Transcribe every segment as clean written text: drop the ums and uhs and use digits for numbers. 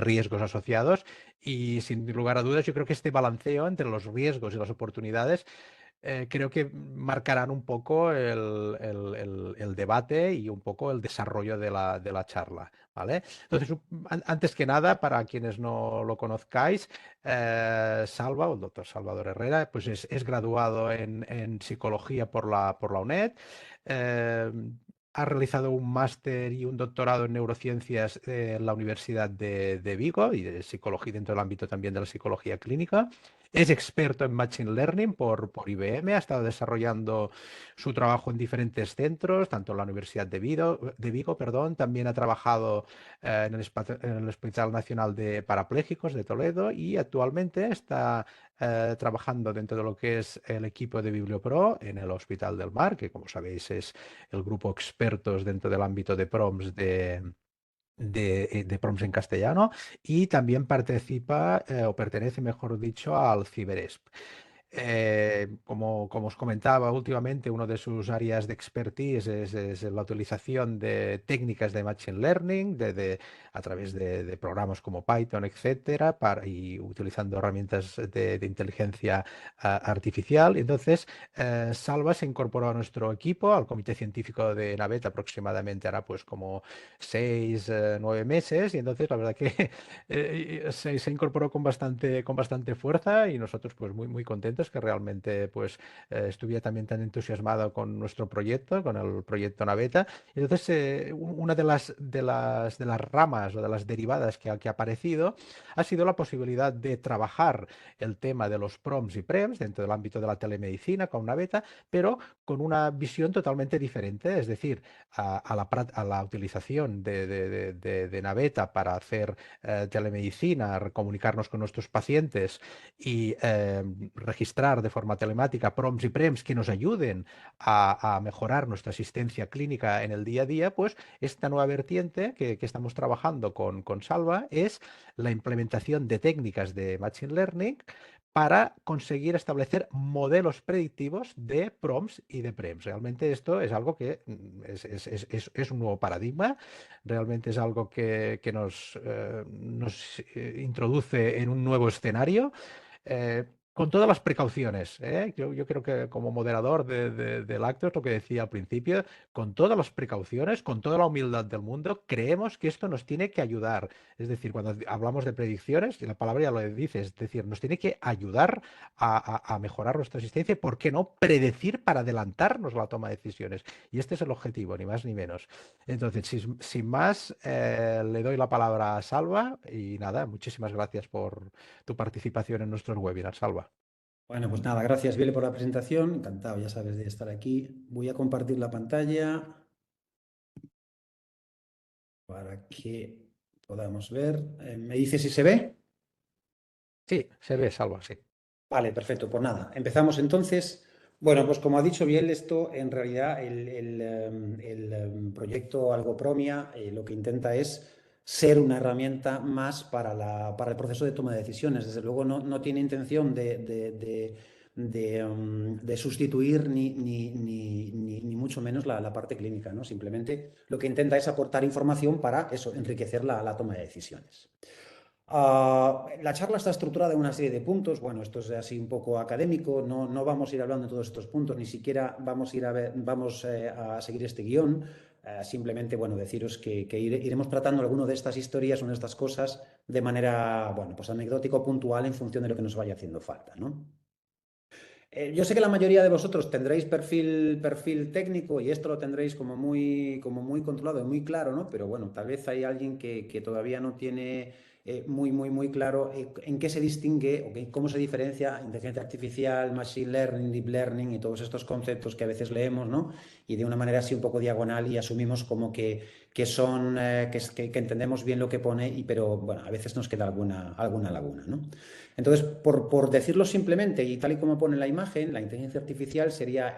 riesgos asociados y sin lugar a dudas yo creo que este balanceo entre los riesgos y las oportunidades creo que marcarán un poco el debate y un poco el desarrollo de la charla, ¿vale? Entonces, antes que nada, para quienes no lo conozcáis, Salva, o el doctor Salvador Herrera, pues es graduado en psicología por la UNED. eh, Ha realizado un máster y un doctorado en neurociencias en la Universidad de Vigo y de psicología dentro del ámbito también de la psicología clínica. Es experto en Machine Learning por IBM, ha estado desarrollando su trabajo en diferentes centros, tanto en la Universidad de Vigo, perdón, también ha trabajado en el Hospital Nacional de Parapléjicos de Toledo y actualmente está trabajando dentro de lo que es el equipo de BiblioPro en el Hospital del Mar, que como sabéis es el grupo expertos dentro del ámbito de prompts de prompts en castellano y también participa o pertenece, mejor dicho, al CiberEsp. Como os comentaba últimamente, una de sus áreas de expertise es la utilización de técnicas de Machine Learning a través de programas como Python, etcétera, y utilizando herramientas de inteligencia artificial. Entonces, Salva se incorporó a nuestro equipo, al comité científico de Navet, aproximadamente hará pues como 6, 9 meses, y entonces la verdad que se incorporó con bastante fuerza y nosotros pues muy contentos que realmente pues estuviera también tan entusiasmado con nuestro proyecto, con el proyecto Naveta. Entonces, una de las ramas o de las derivadas que ha aparecido ha sido la posibilidad de trabajar el tema de los prompts y prems dentro del ámbito de la telemedicina con Naveta, pero con una visión totalmente diferente, es decir, a la utilización de Naveta para hacer telemedicina, comunicarnos con nuestros pacientes y registrar de forma telemática prompts y prems que nos ayuden a mejorar nuestra asistencia clínica en el día a día, pues esta nueva vertiente que estamos trabajando con Salva es la implementación de técnicas de Machine Learning para conseguir establecer modelos predictivos de prompts y de prems. Realmente esto es algo que es un nuevo paradigma, realmente es algo que nos introduce en un nuevo escenario. Con todas las precauciones, ¿eh? Yo creo que como moderador del acto es lo que decía al principio, con todas las precauciones, con toda la humildad del mundo, creemos que esto nos tiene que ayudar. Es decir, cuando hablamos de predicciones, y la palabra ya lo dice, es decir, nos tiene que ayudar a mejorar nuestra asistencia y, ¿por qué no?, predecir para adelantarnos la toma de decisiones. Y este es el objetivo, ni más ni menos. Entonces, sin más, le doy la palabra a Salva y nada, muchísimas gracias por tu participación en nuestros webinars, Salva. Bueno, pues nada, gracias, Viole, por la presentación. Encantado, ya sabes, de estar aquí. Voy a compartir la pantalla para que podamos ver. ¿Me dice si se ve? Sí, se ve, Salva, sí. Vale, perfecto. Pues nada, empezamos entonces. Bueno, pues como ha dicho bien, esto en realidad el proyecto Algopromia lo que intenta es ser una herramienta más para el proceso de toma de decisiones. Desde luego no tiene intención de sustituir ni mucho menos la parte clínica, ¿no? Simplemente lo que intenta es aportar información para eso, enriquecer la toma de decisiones. La charla está estructurada en una serie de puntos. Bueno, esto es así un poco académico, no vamos a ir hablando de todos estos puntos, ni siquiera vamos a ir a seguir este guión. Simplemente, bueno, deciros que iremos tratando alguna de estas historias, una de estas cosas, de manera, bueno, pues anecdótico, puntual, en función de lo que nos vaya haciendo falta, ¿no? Yo sé que la mayoría de vosotros tendréis perfil técnico y esto lo tendréis como muy controlado y muy claro, ¿no? Pero bueno, tal vez hay alguien que todavía no tiene muy claro en qué se distingue o cómo se diferencia inteligencia artificial, machine learning, deep learning y todos estos conceptos que a veces leemos, ¿no? Y de una manera así un poco diagonal y asumimos como que son, que entendemos bien lo que pone, pero bueno, a veces nos queda alguna laguna, ¿no? Entonces, por decirlo simplemente y tal y como pone la imagen, la inteligencia artificial sería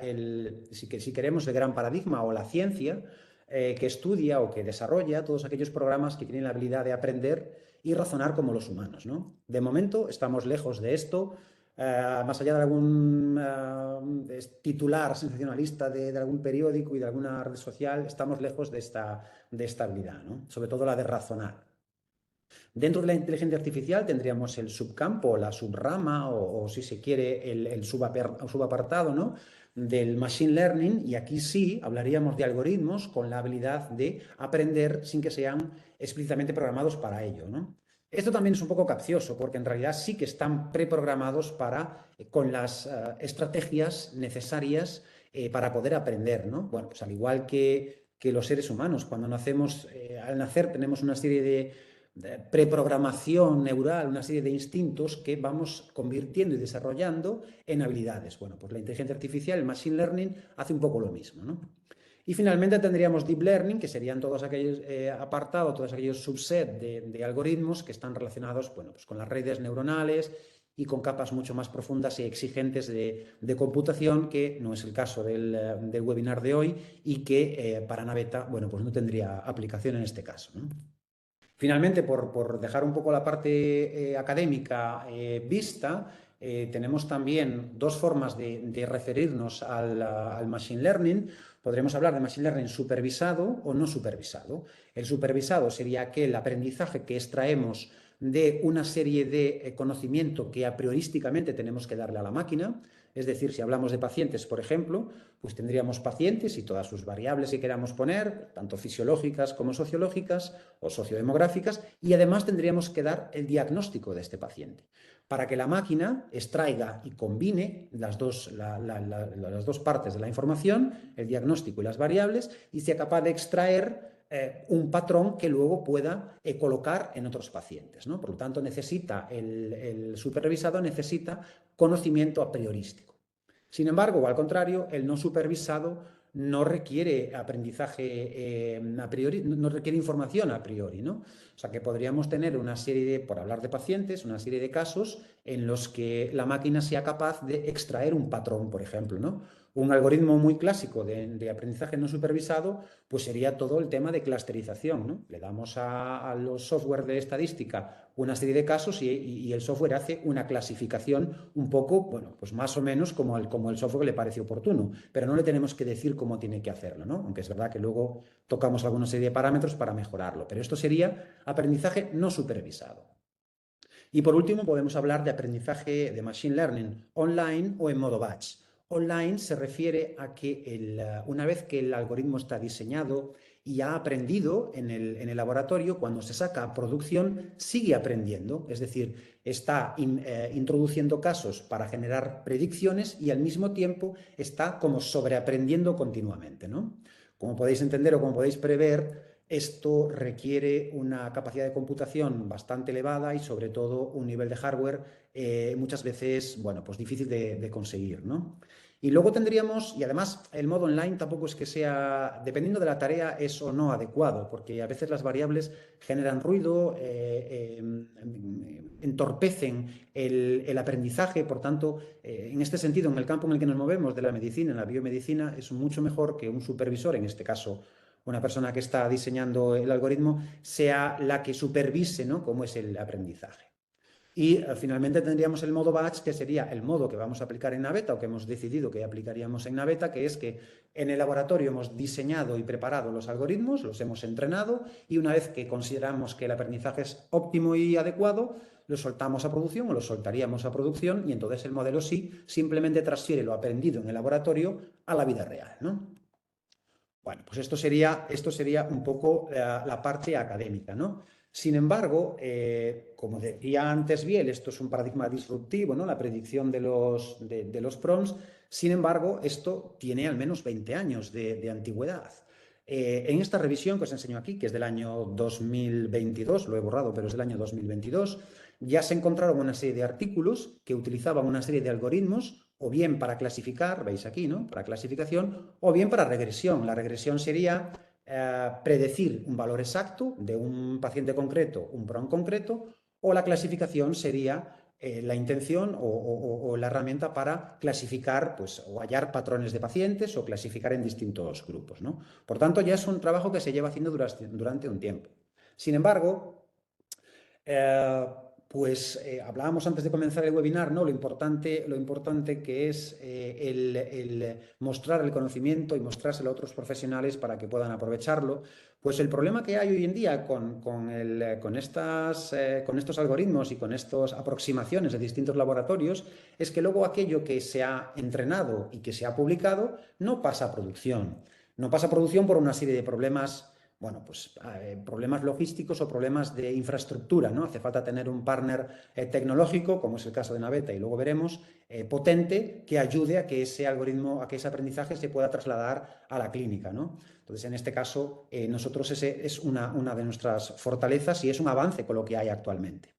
si queremos, el gran paradigma o la ciencia que estudia o que desarrolla todos aquellos programas que tienen la habilidad de aprender y razonar como los humanos, ¿no? De momento estamos lejos de esto. Más allá de algún titular sensacionalista de algún periódico y de alguna red social, estamos lejos de esta habilidad, ¿no? Sobre todo la de razonar. Dentro de la inteligencia artificial tendríamos el subcampo, la subrama o si se quiere el subapartado, ¿no?, del machine learning, y aquí sí hablaríamos de algoritmos con la habilidad de aprender sin que sean explícitamente programados para ello, ¿no? Esto también es un poco capcioso porque en realidad sí que están preprogramados con las estrategias necesarias para poder aprender, ¿no? Bueno, pues al igual que los seres humanos, cuando nacemos, al nacer tenemos una serie de preprogramación neural, una serie de instintos que vamos convirtiendo y desarrollando en habilidades. Bueno, pues la inteligencia artificial, el machine learning, hace un poco lo mismo, ¿no? Y finalmente tendríamos deep learning, que serían todos aquellos apartados, todos aquellos subsets de algoritmos que están relacionados, bueno, pues con las redes neuronales y con capas mucho más profundas y exigentes de computación, que no es el caso del webinar de hoy y que para Navetta, bueno, pues no tendría aplicación en este caso, ¿no? Finalmente, por dejar un poco la parte académica vista, tenemos también dos formas de referirnos al Machine Learning. Podremos hablar de Machine Learning supervisado o no supervisado. El supervisado sería aquel aprendizaje que extraemos de una serie de conocimiento que a priorísticamente tenemos que darle a la máquina. Es decir, si hablamos de pacientes, por ejemplo, pues tendríamos pacientes y todas sus variables que queramos poner, tanto fisiológicas como sociológicas o sociodemográficas, y además tendríamos que dar el diagnóstico de este paciente, para que la máquina extraiga y combine las dos partes de la información, el diagnóstico y las variables, y sea capaz de extraer un patrón que luego pueda colocar en otros pacientes, ¿no? Por lo tanto, el supervisado necesita conocimiento a priorístico. Sin embargo, o al contrario, el no supervisado no requiere aprendizaje a priori, no requiere información a priori, ¿no? O sea que podríamos tener una serie de, por hablar de pacientes, una serie de casos en los que la máquina sea capaz de extraer un patrón, por ejemplo, ¿no? Un algoritmo muy clásico de aprendizaje no supervisado, pues sería todo el tema de clusterización, ¿no? Le damos a los software de estadística una serie de casos y el software hace una clasificación un poco, bueno, pues más o menos como el software le parece oportuno, pero no le tenemos que decir cómo tiene que hacerlo, ¿no? Aunque es verdad que luego tocamos alguna serie de parámetros para mejorarlo, pero esto sería aprendizaje no supervisado. Y por último, podemos hablar de aprendizaje de Machine Learning online o en modo batch. Online se refiere a que una vez que el algoritmo está diseñado y ha aprendido en el laboratorio, cuando se saca a producción, sigue aprendiendo. Es decir, está introduciendo casos para generar predicciones y al mismo tiempo está como sobreaprendiendo continuamente, ¿no? Como podéis entender o como podéis prever, esto requiere una capacidad de computación bastante elevada y sobre todo un nivel de hardware muchas veces, bueno, pues difícil de conseguir, ¿no? Y luego tendríamos, y además el modo online tampoco es que sea, dependiendo de la tarea, es o no adecuado, porque a veces las variables generan ruido, entorpecen el aprendizaje, por tanto, en este sentido, en el campo en el que nos movemos de la medicina, en la biomedicina, es mucho mejor que un supervisor, en este caso una persona que está diseñando el algoritmo, sea la que supervise, ¿no?, cómo es el aprendizaje. Y finalmente tendríamos el modo batch, que sería el modo que vamos a aplicar en Navetta o que hemos decidido que aplicaríamos en Navetta, que es que en el laboratorio hemos diseñado y preparado los algoritmos, los hemos entrenado y una vez que consideramos que el aprendizaje es óptimo y adecuado, lo soltamos a producción o lo soltaríamos a producción y entonces el modelo sí simplemente transfiere lo aprendido en el laboratorio a la vida real, ¿no? Bueno, pues esto sería un poco la parte académica, ¿no? Sin embargo, como decía antes Biel, esto es un paradigma disruptivo, ¿no?, la predicción de los prompts. Sin embargo, esto tiene al menos 20 años de antigüedad. En esta revisión que os enseño aquí, que es del año 2022, lo he borrado, pero es del año 2022, ya se encontraron una serie de artículos que utilizaban una serie de algoritmos o bien para clasificar, veis aquí, ¿no?, para clasificación, o bien para regresión. La regresión sería predecir un valor exacto de un paciente concreto, un prompt concreto, o la clasificación sería la intención o la herramienta para clasificar, pues, o hallar patrones de pacientes o clasificar en distintos grupos, ¿no? Por tanto, ya es un trabajo que se lleva haciendo durante un tiempo. Sin embargo, pues hablábamos antes de comenzar el webinar, ¿no? Lo importante que es el mostrar el conocimiento y mostrárselo a otros profesionales para que puedan aprovecharlo. Pues el problema que hay hoy en día con estos algoritmos y con estas aproximaciones de distintos laboratorios es que luego aquello que se ha entrenado y que se ha publicado no pasa a producción. No pasa a producción por una serie de problemas, bueno, pues problemas logísticos o problemas de infraestructura, ¿no? Hace falta tener un partner tecnológico, como es el caso de Naveta, y luego veremos, potente, que ayude a que ese algoritmo, a que ese aprendizaje se pueda trasladar a la clínica, ¿no? Entonces, en este caso, nosotros ese es una de nuestras fortalezas y es un avance con lo que hay actualmente.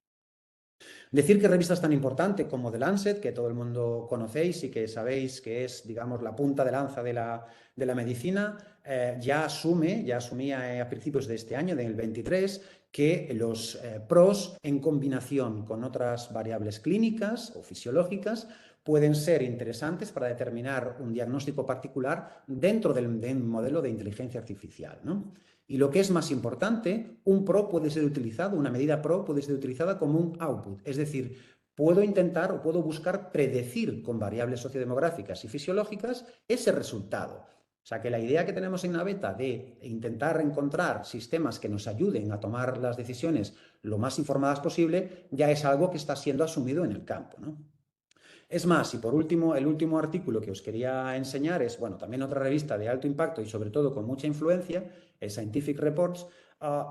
Decir que revistas tan importantes como The Lancet, que todo el mundo conocéis y que sabéis que es, digamos, la punta de lanza de la medicina, ya asumía a principios de este año, del 23, que los PROS en combinación con otras variables clínicas o fisiológicas pueden ser interesantes para determinar un diagnóstico particular dentro del modelo de inteligencia artificial, ¿no? Y lo que es más importante, un PRO puede ser utilizado, una medida PRO puede ser utilizada como un output, es decir, puedo intentar o puedo buscar predecir con variables sociodemográficas y fisiológicas ese resultado. O sea que la idea que tenemos en Naveta de intentar encontrar sistemas que nos ayuden a tomar las decisiones lo más informadas posible ya es algo que está siendo asumido en el campo, ¿no? Es más, y por último, el último artículo que os quería enseñar es, bueno, también otra revista de alto impacto y sobre todo con mucha influencia, el Scientific Reports.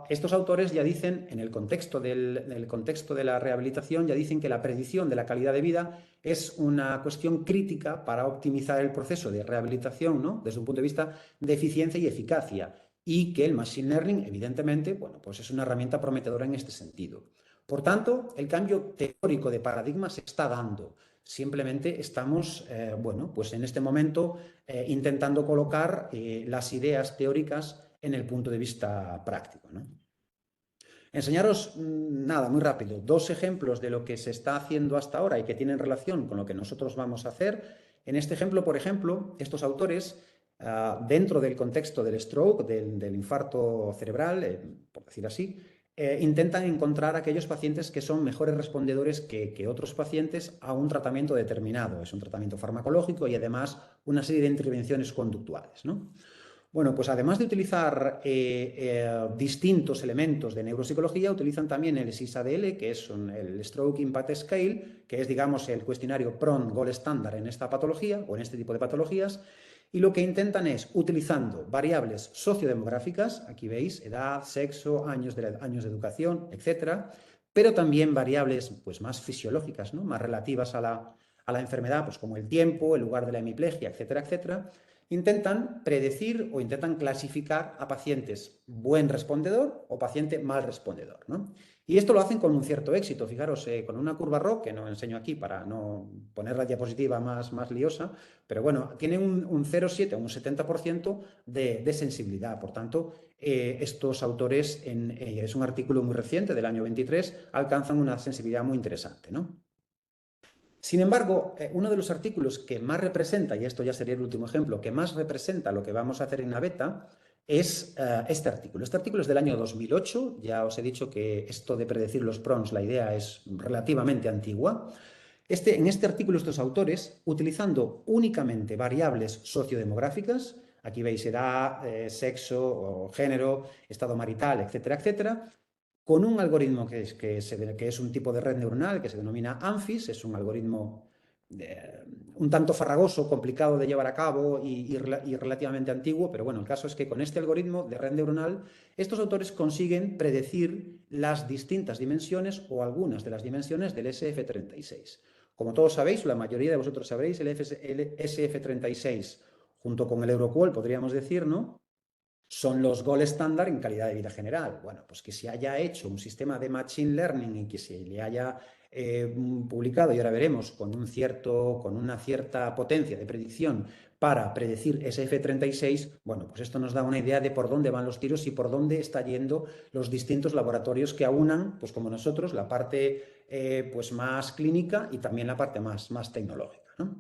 Estos autores ya dicen, en el contexto de la rehabilitación, ya dicen que la predicción de la calidad de vida es una cuestión crítica para optimizar el proceso de rehabilitación, ¿no? Desde un punto de vista de eficiencia y eficacia, y que el Machine Learning, evidentemente, bueno, pues es una herramienta prometedora en este sentido. Por tanto, el cambio teórico de paradigma se está dando. Simplemente estamos, bueno, pues en este momento intentando colocar las ideas teóricas en el punto de vista práctico, ¿no? Enseñaros, nada, muy rápido, dos ejemplos de lo que se está haciendo hasta ahora y que tienen relación con lo que nosotros vamos a hacer. En este ejemplo, por ejemplo, estos autores, dentro del contexto del stroke, del infarto cerebral, por decir así, intentan encontrar aquellos pacientes que son mejores respondedores que otros pacientes a un tratamiento determinado. Es un tratamiento farmacológico y además una serie de intervenciones conductuales, ¿no? Bueno, pues además de utilizar distintos elementos de neuropsicología, utilizan también el SIS-ADL, que es el Stroke Impact Scale, que es, digamos, el cuestionario PRON Gold Standard en esta patología o en este tipo de patologías, y lo que intentan es, utilizando variables sociodemográficas, aquí veis, edad, sexo, años de educación, etcétera, pero también variables pues, más fisiológicas, ¿no? Más relativas a la enfermedad, pues como el tiempo, el lugar de la hemiplegia, etcétera, etcétera, intentan predecir o intentan clasificar a pacientes buen respondedor o paciente mal respondedor, ¿no? Y esto lo hacen con un cierto éxito, fijaros, con una curva ROC, que no enseño aquí para no poner la diapositiva más liosa, pero bueno, tiene un 0,7 o un 70% de sensibilidad. Por tanto, estos autores, es un artículo muy reciente del año 23, alcanzan una sensibilidad muy interesante, ¿no? Sin embargo, uno de los artículos que más representa, y esto ya sería el último ejemplo, que más representa lo que vamos a hacer en Naveta, es este artículo. Este artículo es del año 2008, ya os he dicho que esto de predecir los PRONs, la idea es relativamente antigua. En este artículo estos autores, utilizando únicamente variables sociodemográficas, aquí veis edad, sexo, o género, estado marital, etcétera, etcétera, con un algoritmo que es un tipo de red neuronal que se denomina ANFIS, es un algoritmo un tanto farragoso, complicado de llevar a cabo y relativamente antiguo, pero bueno, el caso es que con este algoritmo de red neuronal, estos autores consiguen predecir las distintas dimensiones o algunas de las dimensiones del SF36. Como todos sabéis, la mayoría de vosotros sabréis, el SF36 junto con el Euroqual, podríamos decir, ¿no?, son los gold estándar en calidad de vida general. Bueno, pues que se haya hecho un sistema de machine learning y que se le haya publicado, y ahora veremos, con una cierta potencia de predicción para predecir SF36, bueno, pues esto nos da una idea de por dónde van los tiros y por dónde están yendo los distintos laboratorios que aunan, pues como nosotros, la parte pues más clínica y también la parte más tecnológica, ¿no?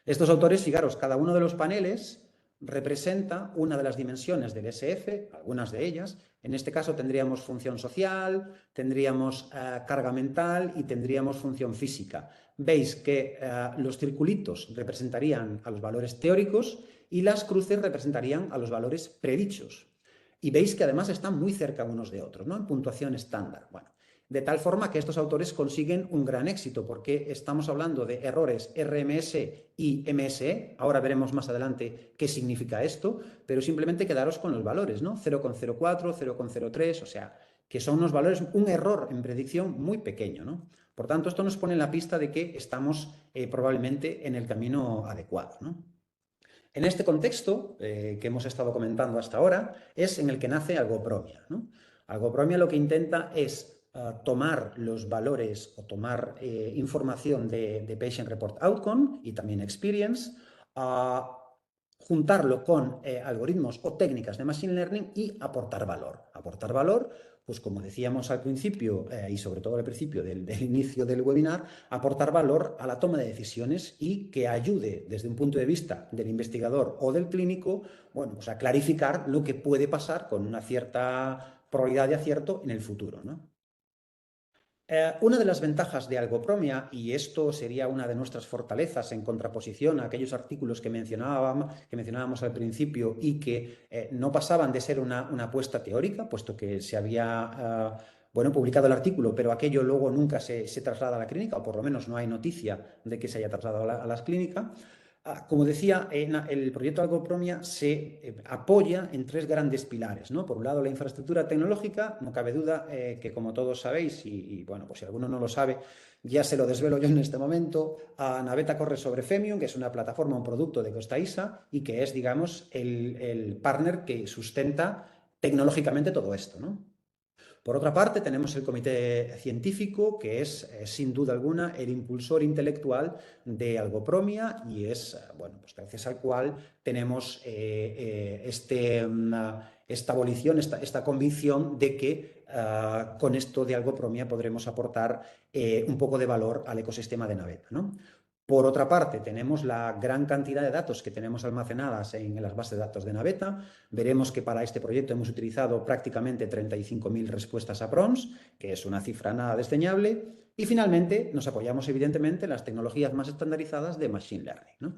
Estos autores, fijaros, cada uno de los paneles representa una de las dimensiones del SF, algunas de ellas. En este caso tendríamos función social, tendríamos carga mental y tendríamos función física. Veis que los circulitos representarían a los valores teóricos y las cruces representarían a los valores predichos. Y veis que además están muy cerca unos de otros, ¿no? En puntuación estándar. Bueno, de tal forma que estos autores consiguen un gran éxito, porque estamos hablando de errores RMS y MSE. Ahora veremos más adelante qué significa esto, pero simplemente quedaros con los valores, ¿no? 0,04, 0,03, o sea, que son unos valores, un error en predicción muy pequeño, ¿no? Por tanto, esto nos pone en la pista de que estamos probablemente en el camino adecuado, ¿no? En este contexto que hemos estado comentando hasta ahora es en el que nace Algopromia, ¿no? Algopromia lo que intenta es tomar los valores o tomar información de Patient Report Outcome y también Experience, juntarlo con algoritmos o técnicas de Machine Learning y aportar valor. Aportar valor, pues como decíamos al principio y sobre todo al principio del inicio del webinar, aportar valor a la toma de decisiones y que ayude desde un punto de vista del investigador o del clínico, bueno, pues a clarificar lo que puede pasar con una cierta probabilidad de acierto en el futuro, ¿no? Una de las ventajas de Algopromia, y esto sería una de nuestras fortalezas en contraposición a aquellos artículos que mencionábamos al principio y que no pasaban de ser una apuesta teórica, puesto que se había bueno, publicado el artículo, pero aquello luego nunca se traslada a la clínica, o por lo menos no hay noticia de que se haya trasladado a las clínicas. Como decía, el proyecto Algopromia se apoya en tres grandes pilares, ¿no? Por un lado, la infraestructura tecnológica, no cabe duda que como todos sabéis, y bueno, pues si alguno no lo sabe, ya se lo desvelo yo en este momento, Naveta corre sobre Femium, que es una plataforma, un producto de Costaiza y que es, digamos, el partner que sustenta tecnológicamente todo esto, ¿no? Por otra parte, tenemos el comité científico, que es, sin duda alguna, el impulsor intelectual de Algopromia y es, bueno, pues gracias al cual tenemos esta abolición, esta convicción de que con esto de Algopromia podremos aportar un poco de valor al ecosistema de Naveta, ¿no? Por otra parte, tenemos la gran cantidad de datos que tenemos almacenadas en las bases de datos de Naveta. Veremos que para este proyecto hemos utilizado prácticamente 35.000 respuestas a prompts, que es una cifra nada desdeñable. Y finalmente nos apoyamos evidentemente en las tecnologías más estandarizadas de Machine Learning, ¿no?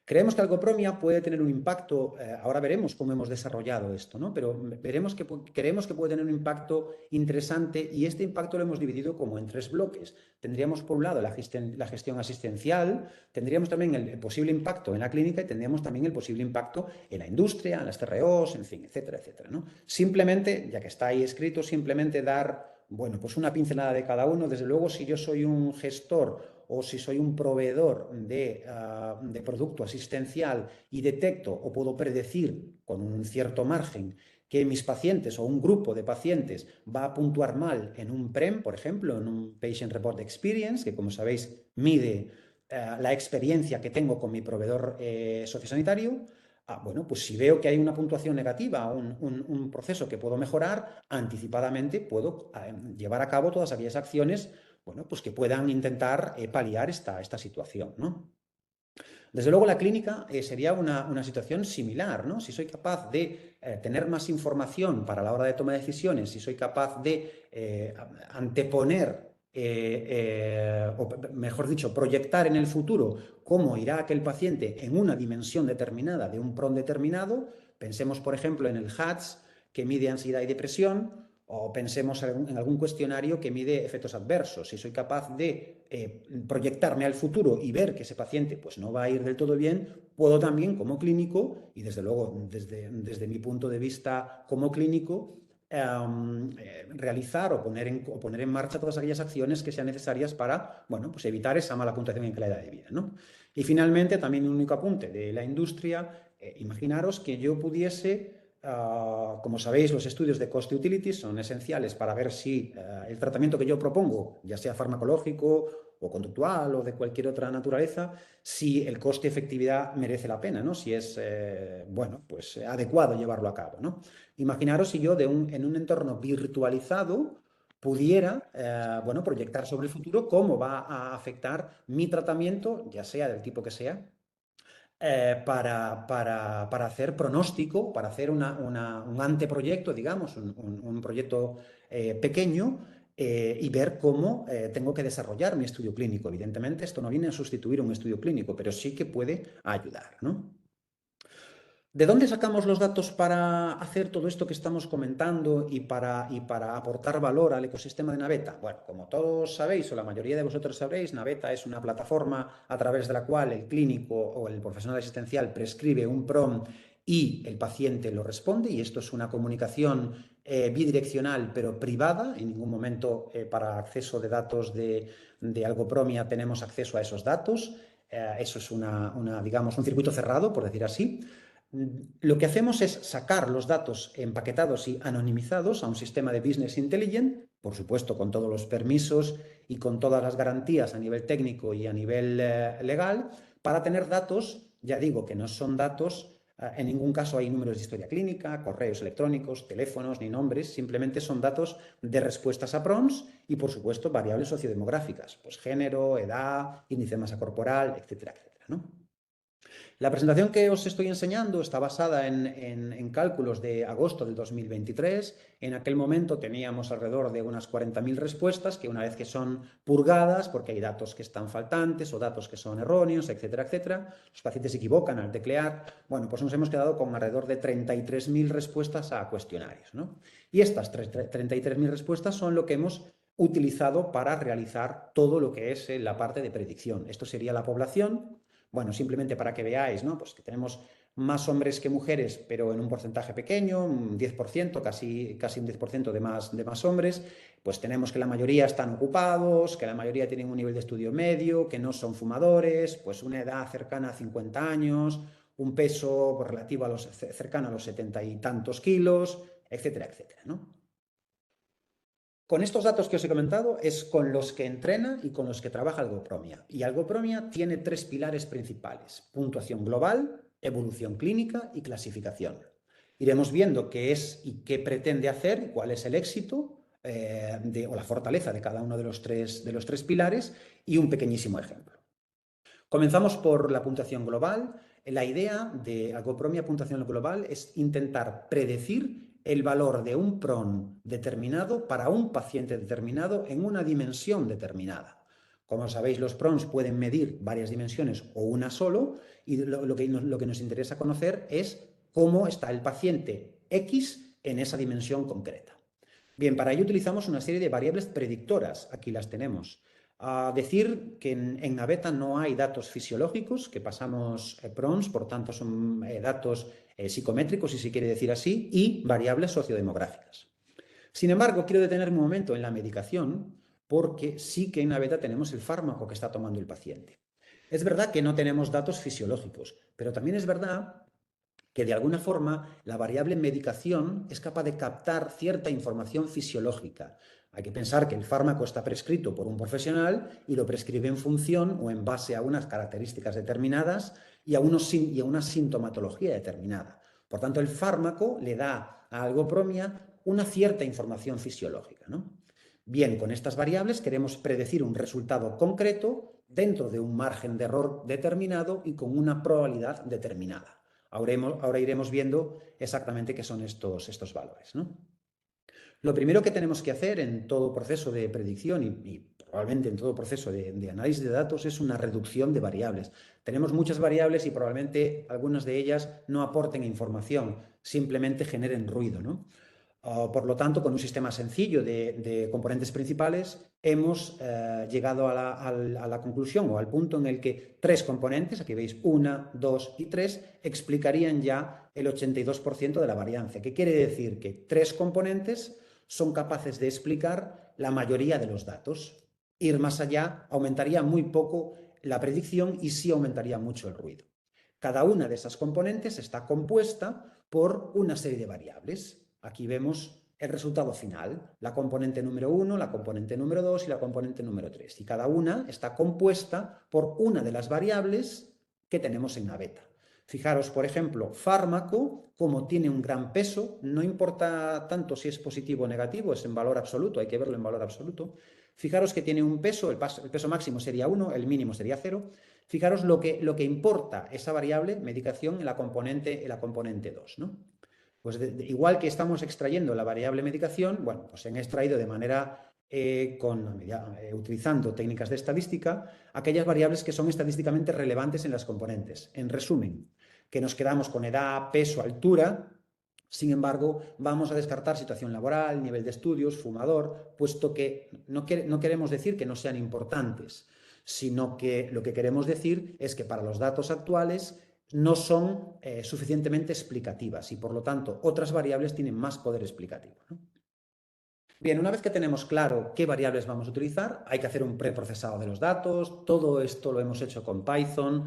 Creemos que Algopromia puede tener un impacto, ahora veremos cómo hemos desarrollado esto, ¿no? Pero creemos que puede tener un impacto interesante y este impacto lo hemos dividido como en tres bloques. Tendríamos por un lado la gestión asistencial, tendríamos también el posible impacto en la clínica y tendríamos también el posible impacto en la industria, en las CROs, en fin, etcétera, etcétera, ¿no? Simplemente, ya que está ahí escrito, simplemente dar, bueno, pues una pincelada de cada uno. Desde luego, si yo soy un gestor o si soy un proveedor de producto asistencial y detecto o puedo predecir con un cierto margen que mis pacientes o un grupo de pacientes va a puntuar mal en un PREM, por ejemplo, en un Patient Report Experience, que como sabéis mide la experiencia que tengo con mi proveedor sociosanitario. Bueno, pues si veo que hay una puntuación negativa, un proceso que puedo mejorar, anticipadamente puedo llevar a cabo todas aquellas acciones, bueno, pues que puedan intentar paliar esta situación, ¿no? Desde luego la clínica sería una situación similar, ¿no? Si soy capaz de tener más información para la hora de tomar decisiones, si soy capaz de anteponer, o mejor dicho, proyectar en el futuro cómo irá aquel paciente en una dimensión determinada de un PRON determinado, pensemos por ejemplo en el HATS que mide ansiedad y depresión, o pensemos en algún cuestionario que mide efectos adversos. Si soy capaz de proyectarme al futuro y ver que ese paciente pues, no va a ir del todo bien, puedo también como clínico, y desde luego desde mi punto de vista como clínico, realizar o poner en marcha todas aquellas acciones que sean necesarias para, bueno, pues evitar esa mala puntuación en calidad de vida, ¿no? Y finalmente, también un único apunte de la industria, imaginaros que yo pudiese... como sabéis, los estudios de coste-utility son esenciales para ver si el tratamiento que yo propongo, ya sea farmacológico o conductual o de cualquier otra naturaleza, si el coste-efectividad merece la pena, ¿no? Si es, bueno, pues adecuado llevarlo a cabo, ¿no? Imaginaros si yo en un entorno virtualizado pudiera, bueno, proyectar sobre el futuro cómo va a afectar mi tratamiento, ya sea del tipo que sea, para hacer pronóstico, para hacer un anteproyecto, digamos, un proyecto pequeño, y ver cómo tengo que desarrollar mi estudio clínico. Evidentemente, esto no viene a sustituir un estudio clínico, pero sí que puede ayudar, ¿no? ¿De dónde sacamos los datos para hacer todo esto que estamos comentando y para aportar valor al ecosistema de Naveta? Bueno, como todos sabéis, o la mayoría de vosotros sabréis, Naveta es una plataforma a través de la cual el clínico o el profesional asistencial prescribe un PROM y el paciente lo responde, y esto es una comunicación bidireccional pero privada. En ningún momento para acceso de datos de Algopromia tenemos acceso a esos datos. Eso es digamos, un circuito cerrado, por decir así. Lo que hacemos es sacar los datos empaquetados y anonimizados a un sistema de Business Intelligence, por supuesto con todos los permisos y con todas las garantías a nivel técnico y a nivel legal, para tener datos, ya digo, que no son datos, en ningún caso hay números de historia clínica, correos electrónicos, teléfonos ni nombres, simplemente son datos de respuestas a PROMs y, por supuesto, variables sociodemográficas, pues género, edad, índice de masa corporal, etcétera, etcétera, ¿no? La presentación que os estoy enseñando está basada en cálculos de agosto del 2023. En aquel momento teníamos alrededor de unas 40.000 respuestas que, una vez que son purgadas, porque hay datos que están faltantes o datos que son erróneos, etcétera, etcétera, los pacientes se equivocan al teclear, bueno, pues nos hemos quedado con alrededor de 33.000 respuestas a cuestionarios, ¿no? Y estas 33.000 respuestas son lo que hemos utilizado para realizar todo lo que es la parte de predicción. Esto sería la población. Bueno, simplemente para que veáis, ¿no? Pues que tenemos más hombres que mujeres, pero en un porcentaje pequeño, un 10%, casi un 10% de más hombres. Pues tenemos que la mayoría están ocupados, que la mayoría tienen un nivel de estudio medio, que no son fumadores, pues una edad cercana a 50 años, un peso relativo cercano a los 70 y tantos kilos, etcétera, etcétera, ¿no? Con estos datos que os he comentado es con los que entrena y con los que trabaja Algopromia. Y Algopromia tiene tres pilares principales: puntuación global, evolución clínica y clasificación. Iremos viendo qué es y qué pretende hacer, cuál es el éxito o la fortaleza de cada uno de los tres pilares, y un pequeñísimo ejemplo. Comenzamos por la puntuación global. La idea de Algopromia Puntuación Global es intentar predecir el valor de un PRON determinado para un paciente determinado en una dimensión determinada. Como sabéis, los PRONs pueden medir varias dimensiones o una solo, y lo que nos interesa conocer es cómo está el paciente X en esa dimensión concreta. Bien, para ello utilizamos una serie de variables predictoras. Aquí las tenemos. A decir que en Naveta no hay datos fisiológicos, que pasamos PRONs, por tanto son datos psicométricos, si se quiere decir así, y variables sociodemográficas. Sin embargo, quiero detenerme un momento en la medicación, porque sí que en Naveta tenemos el fármaco que está tomando el paciente. Es verdad que no tenemos datos fisiológicos, pero también es verdad que de alguna forma la variable medicación es capaz de captar cierta información fisiológica. Hay que pensar que el fármaco está prescrito por un profesional y lo prescribe en función o en base a unas características determinadas y a una sintomatología determinada. Por tanto, el fármaco le da a Algopromia una cierta información fisiológica, ¿no? Bien, con estas variables queremos predecir un resultado concreto dentro de un margen de error determinado y con una probabilidad determinada. Ahora iremos viendo exactamente qué son estos valores, ¿no? Lo primero que tenemos que hacer en todo proceso de predicción y probablemente en todo proceso de análisis de datos es una reducción de variables. Tenemos muchas variables y probablemente algunas de ellas no aporten información, simplemente generen ruido, ¿no? Por lo tanto, con un sistema sencillo de componentes principales, hemos llegado a la conclusión o al punto en el que tres componentes, aquí veis 1, 2 y 3, explicarían ya el 82% de la varianza. ¿Qué quiere decir? Que tres componentes son capaces de explicar la mayoría de los datos. Ir más allá aumentaría muy poco la predicción y sí aumentaría mucho el ruido. Cada una de esas componentes está compuesta por una serie de variables. Aquí vemos el resultado final, la componente número 1, la componente número 2 y la componente número 3. Y cada una está compuesta por una de las variables que tenemos en Naveta. Fijaros, por ejemplo, fármaco, como tiene un gran peso, no importa tanto si es positivo o negativo, es en valor absoluto, hay que verlo en valor absoluto. Fijaros que tiene un peso, el peso máximo sería 1, el mínimo sería 0. Fijaros lo que importa esa variable medicación en la componente 2, ¿no? Pues igual que estamos extrayendo la variable medicación, bueno, pues se han extraído de manera utilizando técnicas de estadística aquellas variables que son estadísticamente relevantes en las componentes. En resumen, que nos quedamos con edad, peso, altura. Sin embargo, vamos a descartar situación laboral, nivel de estudios, fumador, puesto que no queremos decir que no sean importantes, sino que lo que queremos decir es que para los datos actuales no son suficientemente explicativas y, por lo tanto, otras variables tienen más poder explicativo, ¿no? Bien, una vez que tenemos claro qué variables vamos a utilizar, hay que hacer un preprocesado de los datos. Todo esto lo hemos hecho con Python.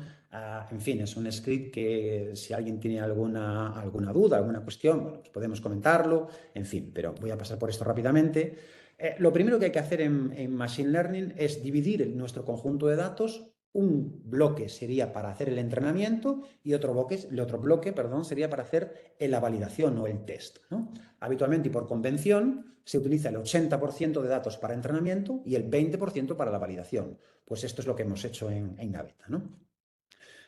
En fin, es un script que si alguien tiene alguna duda, alguna cuestión, bueno, pues podemos comentarlo. En fin, pero voy a pasar por esto rápidamente. Lo primero que hay que hacer en Machine Learning es dividir nuestro conjunto de datos. Un bloque sería para hacer el entrenamiento y otro bloque, sería para hacer la validación o el test, ¿no? Habitualmente y por convención se utiliza el 80% de datos para entrenamiento y el 20% para la validación. Pues esto es lo que hemos hecho en Gaveta, ¿no?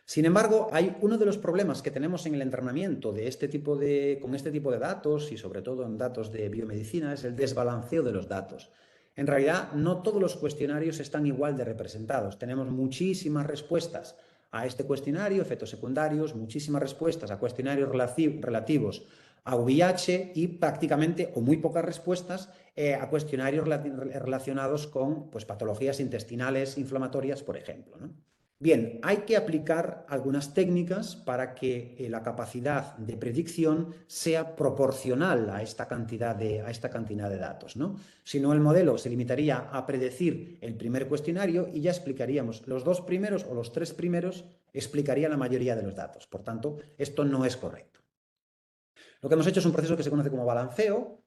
Sin embargo, hay uno de los problemas que tenemos en el entrenamiento con este tipo de datos y sobre todo en datos de biomedicina es el desbalanceo de los datos. En realidad, no todos los cuestionarios están igual de representados. Tenemos muchísimas respuestas a este cuestionario, efectos secundarios, muchísimas respuestas a cuestionarios relativos a VIH y prácticamente o muy pocas respuestas a cuestionarios relacionados con pues, patologías intestinales inflamatorias, por ejemplo, ¿no? Bien, hay que aplicar algunas técnicas para que la capacidad de predicción sea proporcional a esta cantidad de datos, ¿no? Si no, el modelo se limitaría a predecir el primer cuestionario y ya explicaríamos los 2 primeros o los 3 primeros, explicaría la mayoría de los datos. Por tanto, esto no es correcto. Lo que hemos hecho es un proceso que se conoce como balanceo.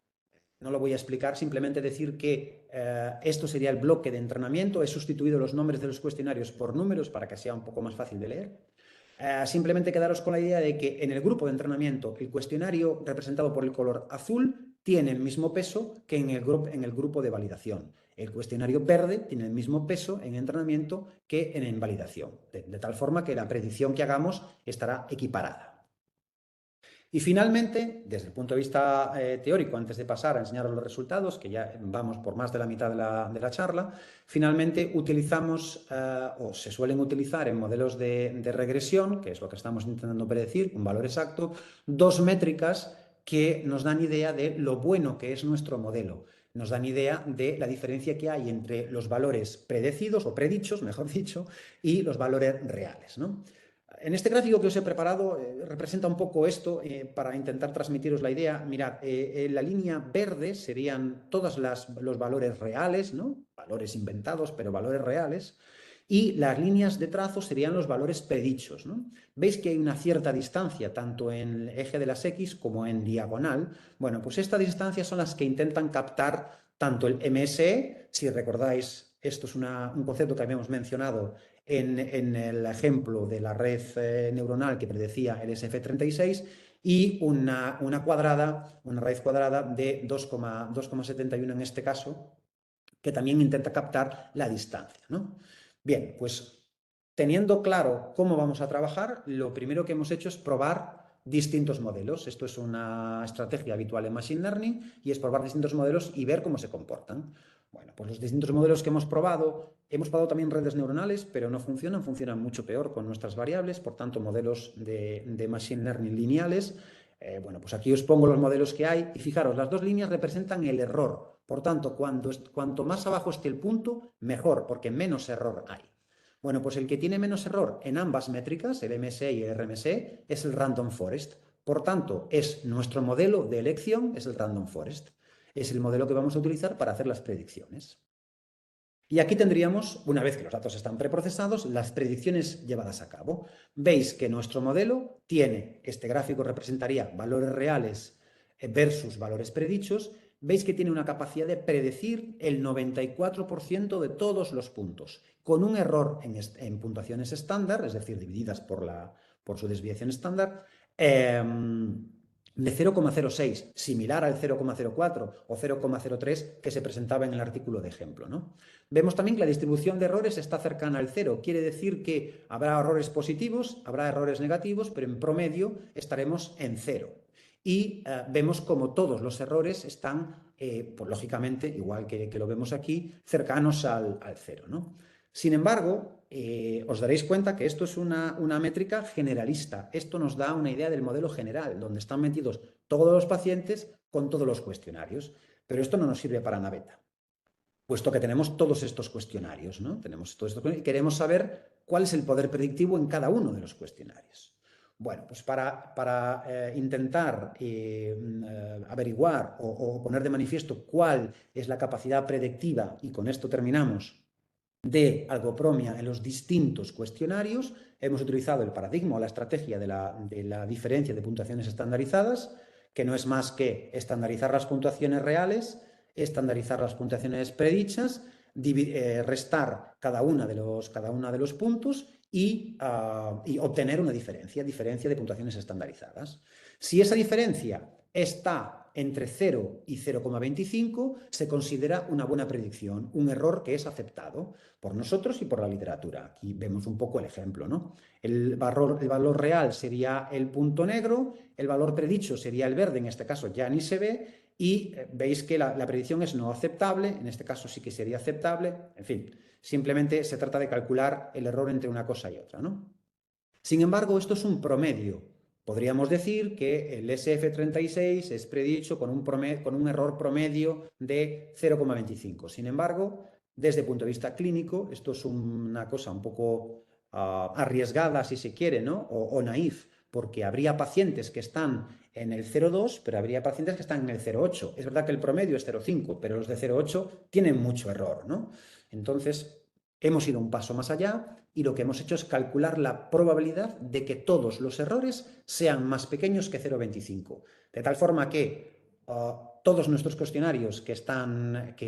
No lo voy a explicar, simplemente decir que esto sería el bloque de entrenamiento. He sustituido los nombres de los cuestionarios por números para que sea un poco más fácil de leer. Simplemente quedaros con la idea de que en el grupo de entrenamiento el cuestionario representado por el color azul tiene el mismo peso que en el grupo de validación. El cuestionario verde tiene el mismo peso en entrenamiento que en validación, de tal forma que la predicción que hagamos estará equiparada. Y finalmente, desde el punto de vista teórico, antes de pasar a enseñaros los resultados, que ya vamos por más de la mitad de la charla, finalmente utilizamos o se suelen utilizar en modelos de regresión, que es lo que estamos intentando predecir, un valor exacto, 2 métricas que nos dan idea de lo bueno que es nuestro modelo. Nos dan idea de la diferencia que hay entre los valores predecidos o predichos, mejor dicho, y los valores reales, ¿no? En este gráfico que os he preparado representa un poco esto para intentar transmitiros la idea. Mirad, la línea verde serían todos los valores reales, ¿no? Valores inventados, pero valores reales. Y las líneas de trazo serían los valores predichos, ¿no? Veis que hay una cierta distancia tanto en el eje de las X como en diagonal. Bueno, pues estas distancias son las que intentan captar tanto el MSE, si recordáis, esto es un concepto que habíamos mencionado en el ejemplo de la red neuronal que predecía el SF36 y una raíz cuadrada de 2,71 en este caso, que también intenta captar la distancia, ¿no? Bien, pues teniendo claro cómo vamos a trabajar, lo primero que hemos hecho es probar distintos modelos. Esto es una estrategia habitual en Machine Learning y es probar distintos modelos y ver cómo se comportan. Bueno, pues los distintos modelos que hemos probado también redes neuronales, pero no funcionan mucho peor con nuestras variables, por tanto, modelos de Machine Learning lineales. Bueno, pues aquí os pongo los modelos que hay y fijaros, las 2 líneas representan el error. Por tanto, cuanto más abajo esté el punto, mejor, porque menos error hay. Bueno, pues el que tiene menos error en ambas métricas, el MSE y el RMSE, es el Random Forest. Por tanto, es nuestro modelo de elección, es el Random Forest. Es el modelo que vamos a utilizar para hacer las predicciones. Y aquí tendríamos, una vez que los datos están preprocesados, las predicciones llevadas a cabo. Veis que nuestro modelo tiene, este gráfico representaría valores reales versus valores predichos. Veis que tiene una capacidad de predecir el 94% de todos los puntos, con un error en puntuaciones estándar, es decir, divididas por su desviación estándar, de 0,06, similar al 0,04 o 0,03 que se presentaba en el artículo de ejemplo, ¿no? Vemos también que la distribución de errores está cercana al cero. Quiere decir que habrá errores positivos, habrá errores negativos, pero en promedio estaremos en cero. Y vemos como todos los errores están, pues, lógicamente, igual que lo vemos aquí, cercanos al cero, ¿no? Sin embargo, os daréis cuenta que esto es una métrica generalista. Esto nos da una idea del modelo general, donde están metidos todos los pacientes con todos los cuestionarios. Pero esto no nos sirve para Naveta, puesto que tenemos todos estos cuestionarios, ¿no? Tenemos todos estos y queremos saber cuál es el poder predictivo en cada uno de los cuestionarios. Bueno, pues para intentar averiguar o poner de manifiesto cuál es la capacidad predictiva, y con esto terminamos, de algopromia en los distintos cuestionarios, hemos utilizado el paradigma o la estrategia de la diferencia de puntuaciones estandarizadas, que no es más que estandarizar las puntuaciones reales, estandarizar las puntuaciones predichas, restar cada una de los puntos y obtener una diferencia de puntuaciones estandarizadas. Si esa diferencia está entre 0 y 0,25, se considera una buena predicción, un error que es aceptado por nosotros y por la literatura. Aquí vemos un poco el ejemplo, ¿no? El valor real sería el punto negro, el valor predicho sería el verde, en este caso ya ni se ve, y veis que la predicción es no aceptable, en este caso sí que sería aceptable, en fin, simplemente se trata de calcular el error entre una cosa y otra, ¿no? Sin embargo, esto es un promedio. Podríamos decir que el SF36 es predicho con un error promedio de 0,25. Sin embargo, desde el punto de vista clínico, esto es una cosa un poco arriesgada, si se quiere, ¿no? O naif, porque habría pacientes que están en el 0,2, pero habría pacientes que están en el 0,8. Es verdad que el promedio es 0,5, pero los de 0,8 tienen mucho error, ¿no? Entonces, hemos ido un paso más allá y lo que hemos hecho es calcular la probabilidad de que todos los errores sean más pequeños que 0,25. De tal forma que todos nuestros cuestionarios que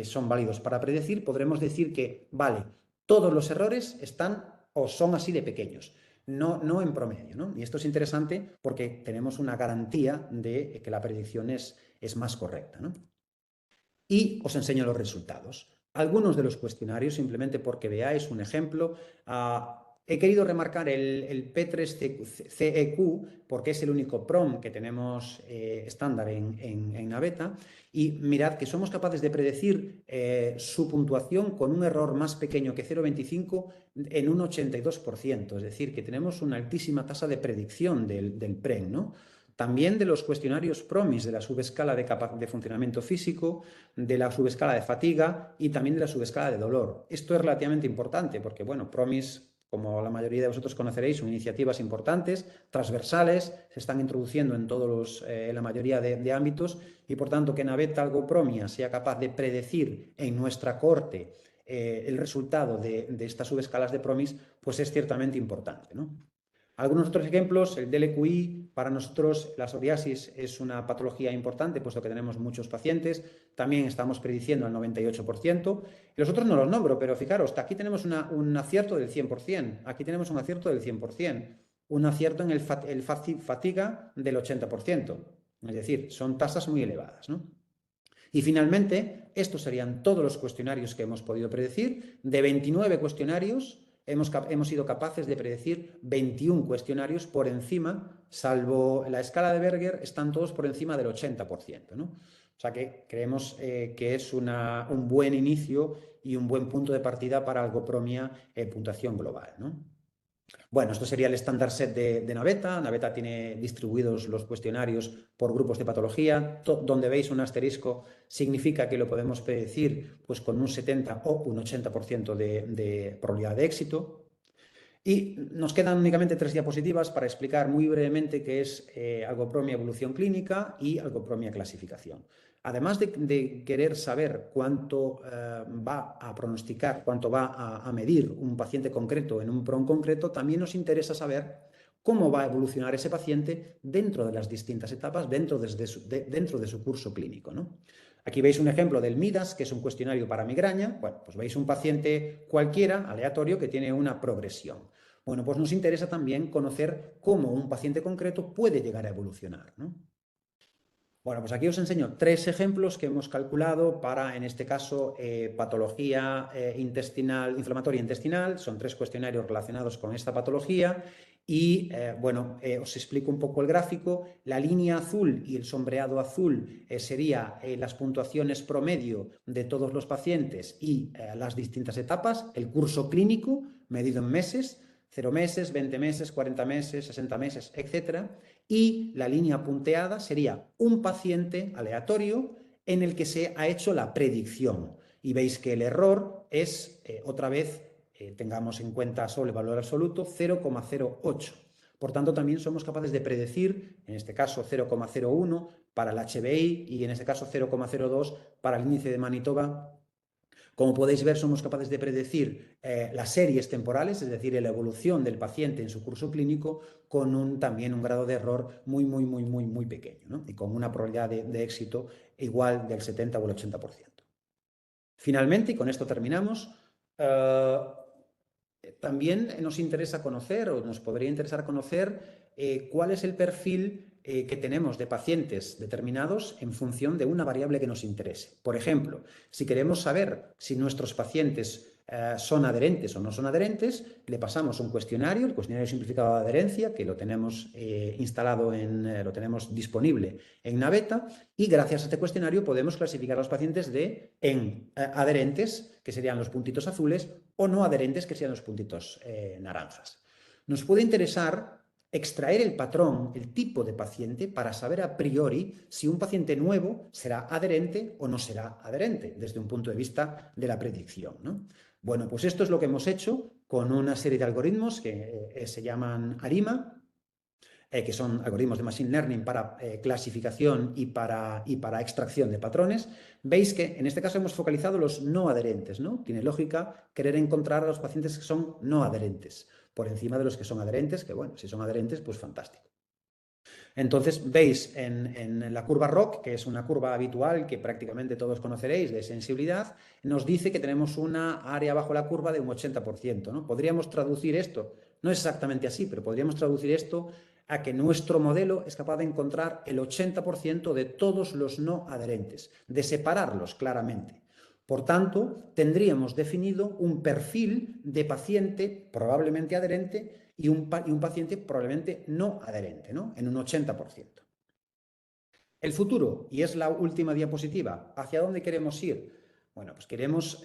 son válidos para predecir, podremos decir que, vale, todos los errores están o son así de pequeños. No en promedio, ¿no? Y esto es interesante porque tenemos una garantía de que la predicción es más correcta, ¿no? Y os enseño los resultados. Algunos de los cuestionarios, simplemente porque veáis un ejemplo. He querido remarcar el P3CEQ porque es el único PROM que tenemos estándar en Naveta, y mirad que somos capaces de predecir su puntuación con un error más pequeño que 0,25 en un 82%, es decir, que tenemos una altísima tasa de predicción del PREM, ¿no? También de los cuestionarios PROMIS, de la subescala de funcionamiento físico, de la subescala de fatiga y también de la subescala de dolor. Esto es relativamente importante porque, bueno, PROMIS, como la mayoría de vosotros conoceréis, son iniciativas importantes, transversales, se están introduciendo en la mayoría de ámbitos, y por tanto que Naveta Algopromia sea capaz de predecir en nuestra corte el resultado de estas subescalas de PROMIS, pues es ciertamente importante, ¿no? Algunos otros ejemplos, el DLQI, para nosotros la psoriasis es una patología importante, puesto que tenemos muchos pacientes, también estamos prediciendo al 98%. Los otros no los nombro, pero fijaros, aquí tenemos un acierto del 100%, aquí tenemos un acierto del 100%, un acierto en el fatiga del 80%, es decir, son tasas muy elevadas, ¿no? Y finalmente, estos serían todos los cuestionarios que hemos podido predecir. De 29 cuestionarios, hemos sido capaces de predecir 21 cuestionarios por encima, salvo la escala de Berger, están todos por encima del 80%, ¿no? O sea que creemos que es un buen inicio y un buen punto de partida para algopromia puntuación global, ¿no? Bueno, esto sería el estándar set de Naveta. Naveta tiene distribuidos los cuestionarios por grupos de patología. Donde veis un asterisco significa que lo podemos predecir pues, con un 70 o un 80% de probabilidad de éxito. Y nos quedan únicamente 3 diapositivas para explicar muy brevemente qué es algopromia evolución clínica y algopromia clasificación. Además de querer saber cuánto va a pronosticar, cuánto va a medir un paciente concreto en un PROM concreto, también nos interesa saber cómo va a evolucionar ese paciente dentro de las distintas etapas, dentro de su curso clínico, ¿no? Aquí veis un ejemplo del MIDAS, que es un cuestionario para migraña. Bueno, pues veis un paciente cualquiera, aleatorio, que tiene una progresión. Bueno, pues nos interesa también conocer cómo un paciente concreto puede llegar a evolucionar, ¿no? Bueno, pues aquí os enseño 3 ejemplos que hemos calculado para, en este caso, patología intestinal, inflamatoria intestinal. Son 3 cuestionarios relacionados con esta patología. Y bueno, os explico un poco el gráfico. La línea azul y el sombreado azul sería las puntuaciones promedio de todos los pacientes y las distintas etapas, el curso clínico medido en meses, 0 meses, 20 meses, 40 meses, 60 meses, etcétera. Y la línea punteada sería un paciente aleatorio en el que se ha hecho la predicción. Y veis que el error es, otra vez, tengamos en cuenta solo el valor absoluto, 0,08. Por tanto, también somos capaces de predecir, en este caso 0,01 para el HBI y en este caso 0,02 para el índice de Manitoba. Como podéis ver, somos capaces de predecir las series temporales, es decir, la evolución del paciente en su curso clínico, con también un grado de error muy pequeño, ¿no? Y con una probabilidad de éxito igual del 70 o el 80%. Finalmente, y con esto terminamos, también nos interesa conocer, o nos podría interesar conocer, cuál es el perfil que tenemos de pacientes determinados en función de una variable que nos interese. Por ejemplo, si queremos saber si nuestros pacientes son adherentes o no son adherentes, le pasamos un cuestionario, el cuestionario simplificado de adherencia, que lo tenemos instalado lo tenemos disponible en Naveta, y gracias a este cuestionario podemos clasificar a los pacientes en adherentes, que serían los puntitos azules, o no adherentes, que serían los puntitos naranjas. Nos puede interesar extraer el patrón, el tipo de paciente, para saber a priori si un paciente nuevo será adherente o no será adherente, desde un punto de vista de la predicción, ¿no? Bueno, pues esto es lo que hemos hecho con una serie de algoritmos que se llaman ARIMA, que son algoritmos de Machine Learning para clasificación y para extracción de patrones. Veis que en este caso hemos focalizado los no adherentes, ¿no? Tiene lógica querer encontrar a los pacientes que son no adherentes, por encima de los que son adherentes, que bueno, si son adherentes, pues fantástico. Entonces, veis en la curva ROC, que es una curva habitual que prácticamente todos conoceréis de sensibilidad, nos dice que tenemos una área bajo la curva de un 80%, ¿no? Podríamos traducir esto, no es exactamente así, pero podríamos traducir esto a que nuestro modelo es capaz de encontrar el 80% de todos los no adherentes, de separarlos claramente. Por tanto, tendríamos definido un perfil de paciente probablemente adherente y un paciente probablemente no adherente, ¿no? En un 80%. El futuro, y es la última diapositiva, ¿hacia dónde queremos ir? Bueno, pues queremos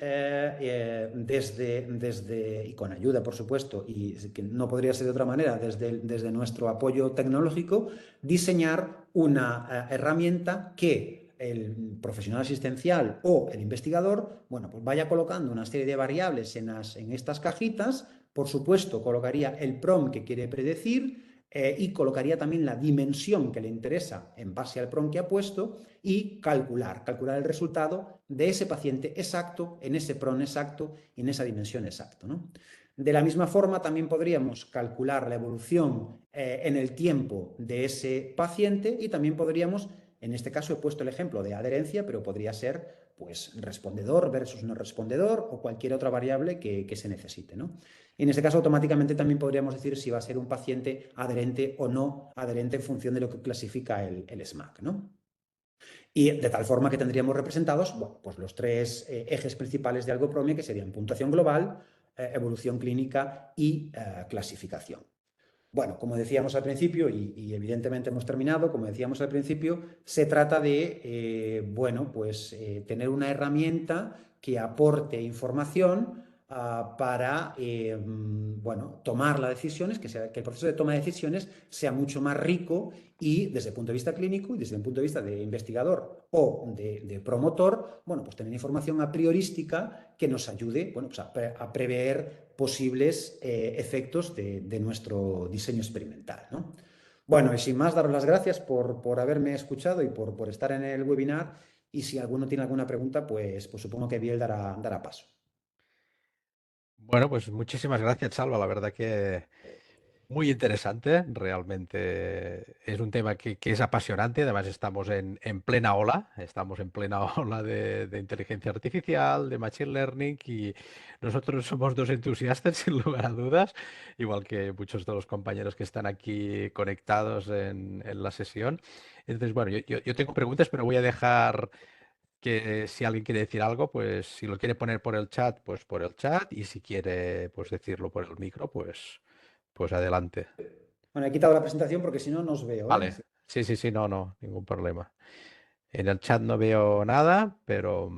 y con ayuda, por supuesto, y que no podría ser de otra manera, desde nuestro apoyo tecnológico, diseñar una herramienta que el profesional asistencial o el investigador, bueno, pues vaya colocando una serie de variables en estas cajitas. Por supuesto, colocaría el prompt que quiere predecir, y colocaría también la dimensión que le interesa en base al prompt que ha puesto y calcular el resultado de ese paciente exacto, en ese prompt exacto y en esa dimensión exacta, ¿no? De la misma forma, también podríamos calcular la evolución en el tiempo de ese paciente, y también podríamos, en este caso he puesto el ejemplo de adherencia, pero podría ser pues respondedor versus no respondedor o cualquier otra variable que se necesite, ¿no? Y en este caso, automáticamente también podríamos decir si va a ser un paciente adherente o no adherente en función de lo que clasifica el SMAC, ¿no? Y de tal forma que tendríamos representados, bueno, pues los 3 ejes principales de algopromia, que serían puntuación global, evolución clínica y clasificación. Bueno, como decíamos al principio, y evidentemente hemos terminado, como decíamos al principio, se trata de, bueno, pues tener una herramienta que aporte información para, bueno, tomar las decisiones, que el proceso de toma de decisiones sea mucho más rico y desde el punto de vista clínico y desde el punto de vista de investigador o de promotor, bueno, pues tener información a priorística que nos ayude, bueno, pues a prever posibles efectos de nuestro diseño experimental, ¿no? Bueno, y sin más, daros las gracias por haberme escuchado y por estar en el webinar, y si alguno tiene alguna pregunta, pues supongo que Biel dará paso. Bueno, pues muchísimas gracias, Salva. La verdad Muy interesante, realmente es un tema que es apasionante, además estamos en plena ola, estamos en plena ola de inteligencia artificial, de machine learning y nosotros somos dos entusiastas sin lugar a dudas, igual que muchos de los compañeros que están aquí conectados en la sesión. Entonces, bueno, yo tengo preguntas, pero voy a dejar que si alguien quiere decir algo, pues si lo quiere poner por el chat, pues por el chat y si quiere pues decirlo por el micro, pues adelante. Bueno, he quitado la presentación porque si no, no os veo, ¿eh? Vale, sí, sí, sí, no, no, ningún problema. En el chat no veo nada, pero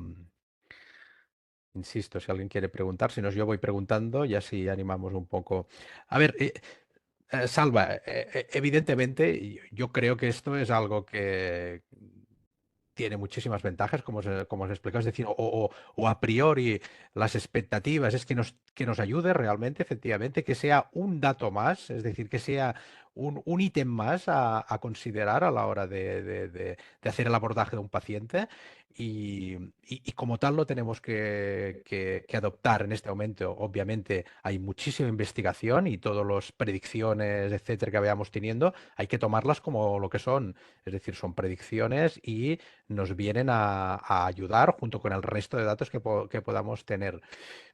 insisto, si alguien quiere preguntar, si no, yo voy preguntando y así animamos un poco. A ver, Salva, evidentemente, yo creo que esto es algo que tiene muchísimas ventajas, como os he explicado, es decir, o a priori las expectativas es que nos ayude realmente, efectivamente, que sea un dato más, es decir, que sea un ítem más a considerar a la hora de hacer el abordaje de un paciente y como tal lo tenemos que adoptar en este momento. Obviamente hay muchísima investigación y todas las predicciones, etcétera, que vayamos teniendo, hay que tomarlas como lo que son, es decir, son predicciones y nos vienen a ayudar junto con el resto de datos que podamos tener.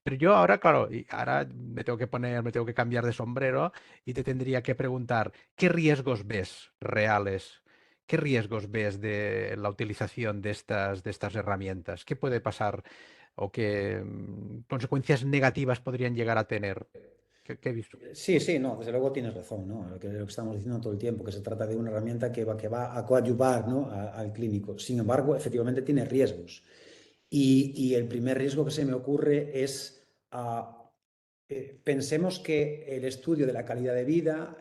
Pero yo ahora, claro, y ahora me tengo que cambiar de sombrero y te tendría que preguntar, ¿qué riesgos ves reales? ¿Qué riesgos ves de la utilización de estas herramientas? ¿Qué puede pasar o qué consecuencias negativas podrían llegar a tener? ¿Qué visto? Sí, sí, no, desde luego tienes razón, ¿no? Lo que estamos diciendo todo el tiempo, que se trata de una herramienta que va a coadyuvar, ¿no? Al clínico. Sin embargo, efectivamente tiene riesgos. Y el primer riesgo que se me ocurre es, pensemos que el estudio de la calidad de vida,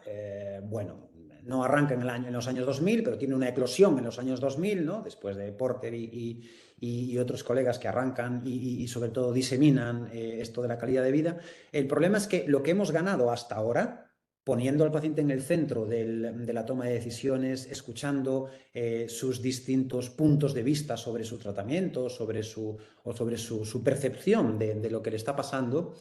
bueno, no arranca en los años 2000, pero tiene una eclosión en los años 2000, ¿no? Después de Porter y otros colegas que arrancan y sobre todo diseminan esto de la calidad de vida. El problema es que lo que hemos ganado hasta ahora, poniendo al paciente en el centro de la toma de decisiones, escuchando sus distintos puntos de vista sobre su tratamiento, sobre su percepción de lo que le está pasando.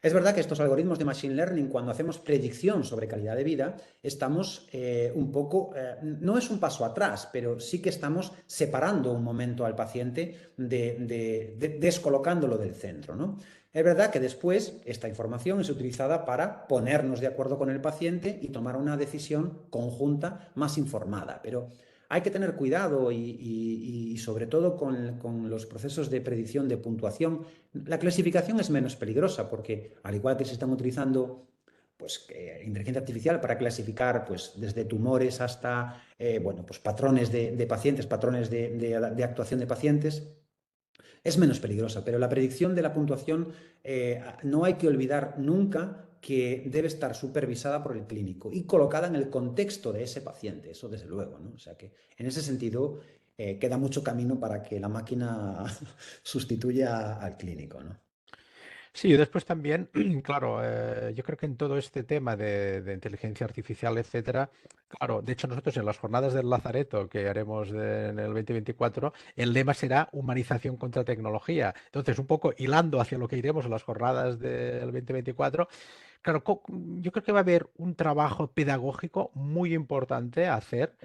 Es verdad que estos algoritmos de Machine Learning, cuando hacemos predicción sobre calidad de vida, estamos un poco, no es un paso atrás, pero sí que estamos separando un momento al paciente, descolocándolo del centro, ¿no? Es verdad que después esta información es utilizada para ponernos de acuerdo con el paciente y tomar una decisión conjunta más informada, pero hay que tener cuidado y sobre todo con los procesos de predicción de puntuación. La clasificación es menos peligrosa porque, al igual que se están utilizando pues, inteligencia artificial para clasificar pues, desde tumores hasta bueno, pues, patrones de pacientes, patrones de actuación de pacientes, es menos peligrosa, pero la predicción de la puntuación no hay que olvidar nunca que debe estar supervisada por el clínico y colocada en el contexto de ese paciente, eso desde luego, ¿no? O sea que en ese sentido queda mucho camino para que la máquina sustituya al clínico, ¿no? Sí, después también, claro, yo creo que en todo este tema de inteligencia artificial, etcétera, claro, de hecho nosotros en las jornadas del Lazareto que haremos en el 2024, el lema será humanización contra tecnología. Entonces, un poco hilando hacia lo que iremos en las jornadas del 2024, claro, yo creo que va a haber un trabajo pedagógico muy importante a hacer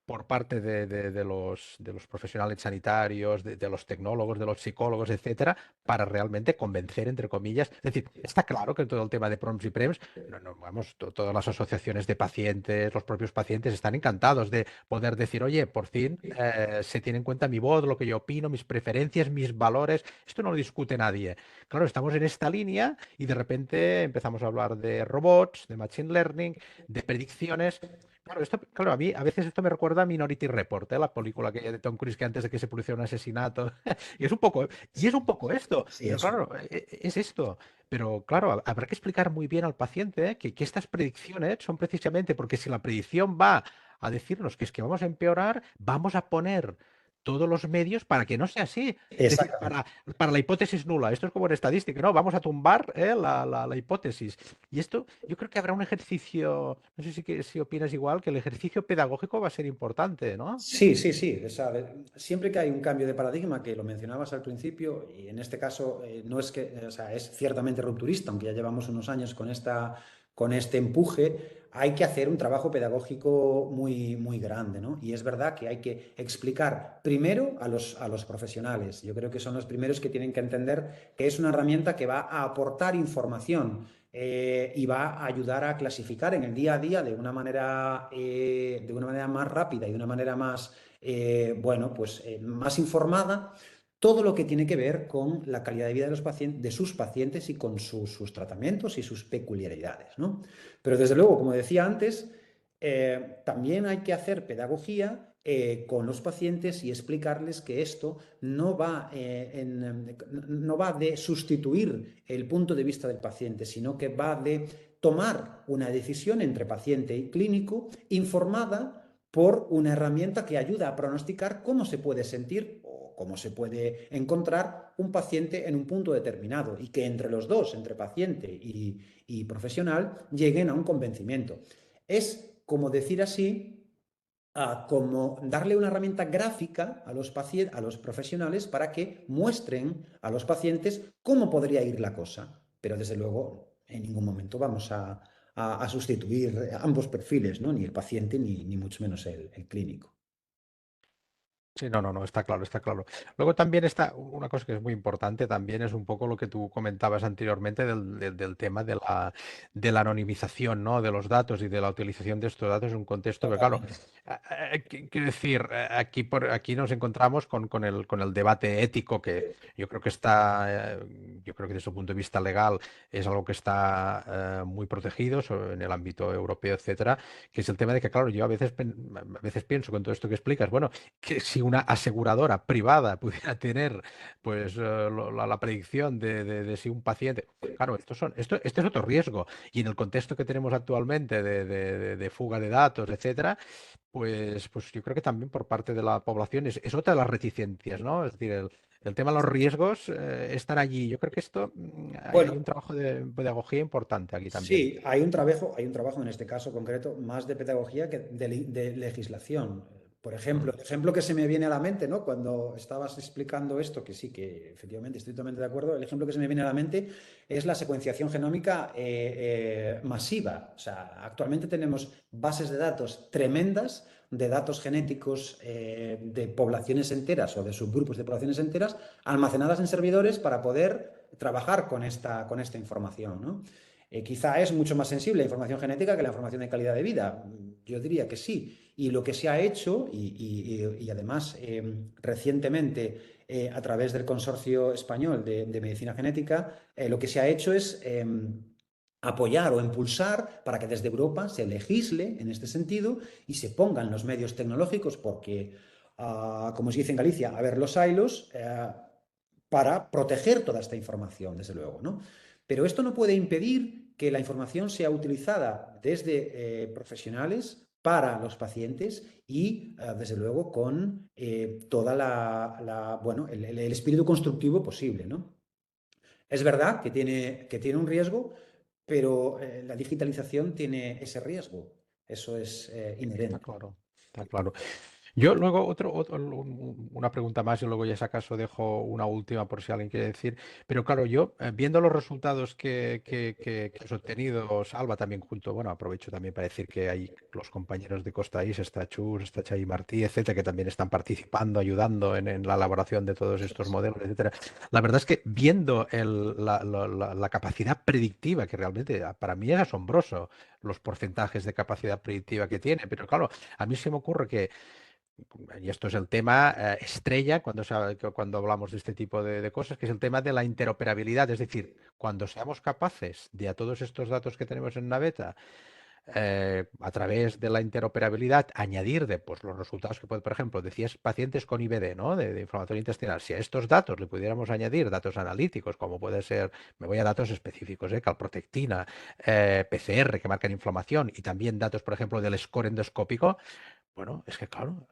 por parte de los profesionales sanitarios, de los tecnólogos, de los psicólogos, etcétera, para realmente convencer, entre comillas. Es decir, está claro que todo el tema de PROMS y PREMS, vamos, todas las asociaciones de pacientes, los propios pacientes están encantados de poder decir, oye, por fin se tiene en cuenta mi voz, lo que yo opino, mis preferencias, mis valores. Esto no lo discute nadie. Claro, estamos en esta línea y de repente empezamos a hablar de robots, de machine learning, de predicciones. Claro, claro, a mí a veces esto me recuerda a Minority Report, la película que de Tom Cruise que antes de que se produjera un asesinato. Y es un poco esto. Sí, Pero eso. claro, es esto. Pero claro, habrá que explicar muy bien al paciente que estas predicciones son precisamente porque si la predicción va a decirnos que es que vamos a empeorar, vamos a poner todos los medios para que no sea así. Es decir, Exactamente. para la hipótesis nula. Esto es como en estadística, ¿no? Vamos a tumbar la hipótesis. Y esto, yo creo que habrá un ejercicio, no sé si opinas igual, que el ejercicio pedagógico va a ser importante, ¿no? Sí, sí, sí. O sea, siempre que hay un cambio de paradigma, que lo mencionabas al principio, y en este caso no es que, o sea, es ciertamente rupturista, aunque ya llevamos unos años con este empuje, hay que hacer un trabajo pedagógico muy, muy grande, ¿no? Y es verdad que hay que explicar primero a los profesionales. Yo creo que son los primeros que tienen que entender que es una herramienta que va a aportar información y va a ayudar a clasificar en el día a día de una manera más rápida y de una manera más, bueno, pues más informada todo lo que tiene que ver con la calidad de vida de los pacientes, de sus pacientes y con sus tratamientos y sus peculiaridades, ¿no? Pero desde luego, como decía antes, también hay que hacer pedagogía con los pacientes y explicarles que esto no va de sustituir el punto de vista del paciente, sino que va de tomar una decisión entre paciente y clínico informada por una herramienta que ayuda a pronosticar cómo se puede sentir o cómo se puede encontrar un paciente en un punto determinado y que entre los dos, entre paciente y profesional, lleguen a un convencimiento. Es como decir así, como darle una herramienta gráfica a a los profesionales para que muestren a los pacientes cómo podría ir la cosa. Pero desde luego, en ningún momento vamos a sustituir ambos perfiles, ¿no? Ni el paciente ni mucho menos el clínico. Sí, no, no, no, está claro, está claro. Luego también está una cosa que es muy importante, también es un poco lo que tú comentabas anteriormente del tema de la anonimización, ¿no? De los datos y de la utilización de estos datos en un contexto, pero claro, Totalmente. quiero decir, aquí nos encontramos con el debate ético que yo creo que yo creo que desde su punto de vista legal es algo que está muy protegido en el ámbito europeo, etcétera, que es el tema de que, claro, yo a veces pienso con todo esto que explicas, bueno, que si una aseguradora privada pudiera tener pues la predicción de si un paciente. Claro, este es otro riesgo. Y en el contexto que tenemos actualmente de fuga de datos, etcétera, pues yo creo que también por parte de la población es otra de las reticencias, ¿no? Es decir, el tema de los riesgos están allí. Yo creo que esto hay Bueno, un trabajo de pedagogía importante aquí también. sí, hay un trabajo en este caso concreto más de pedagogía que de legislación. Por ejemplo, Mm. el ejemplo que se me viene a la mente, ¿no? Cuando estabas explicando esto, que sí, que efectivamente estoy totalmente de acuerdo, el ejemplo que se me viene a la mente es la secuenciación genómica masiva. O sea, actualmente tenemos bases de datos tremendas de datos genéticos de poblaciones enteras o de subgrupos de poblaciones enteras almacenadas en servidores para poder trabajar con esta información, ¿no? Quizá es mucho más sensible la información genética que la información de calidad de vida. Yo diría que sí. Y lo que se ha hecho, y además recientemente a través del Consorcio Español de Medicina Genética, lo que se ha hecho es apoyar o impulsar para que desde Europa se legisle en este sentido y se pongan los medios tecnológicos, porque, como se dice en Galicia, a ver los ailos, para proteger toda esta información, desde luego, ¿no? Pero esto no puede impedir que la información sea utilizada desde profesionales para los pacientes y, desde luego, con toda bueno, el espíritu constructivo posible, ¿no? Es verdad que tiene un riesgo, pero la digitalización tiene ese riesgo. Eso es Está inherente. claro, está claro. Yo luego una pregunta más y luego ya si acaso dejo una última por si alguien quiere decir. Pero claro, yo viendo los resultados que has obtenido, Salva, también junto, bueno, aprovecho también para decir que hay los compañeros de Costa Is, está Chus, está Chay Martí, etcétera, que también están participando, ayudando en la elaboración de todos Eso estos es. modelos, etcétera. La verdad es que viendo la capacidad predictiva, que realmente para mí es asombroso los porcentajes de capacidad predictiva que tiene, pero claro, a mí se me ocurre que y esto es el tema estrella cuando hablamos de este tipo de cosas, que es el tema de la interoperabilidad. Es decir, cuando seamos capaces de a todos estos datos que tenemos en Naveta, a través de la interoperabilidad, añadir de pues, los resultados que puede, por ejemplo, decías pacientes con IBD, ¿no? De inflamación intestinal. Si a estos datos le pudiéramos añadir datos analíticos, como puede ser, me voy a datos específicos, calprotectina, PCR que marcan inflamación y también datos, por ejemplo, del score endoscópico, bueno, es que claro,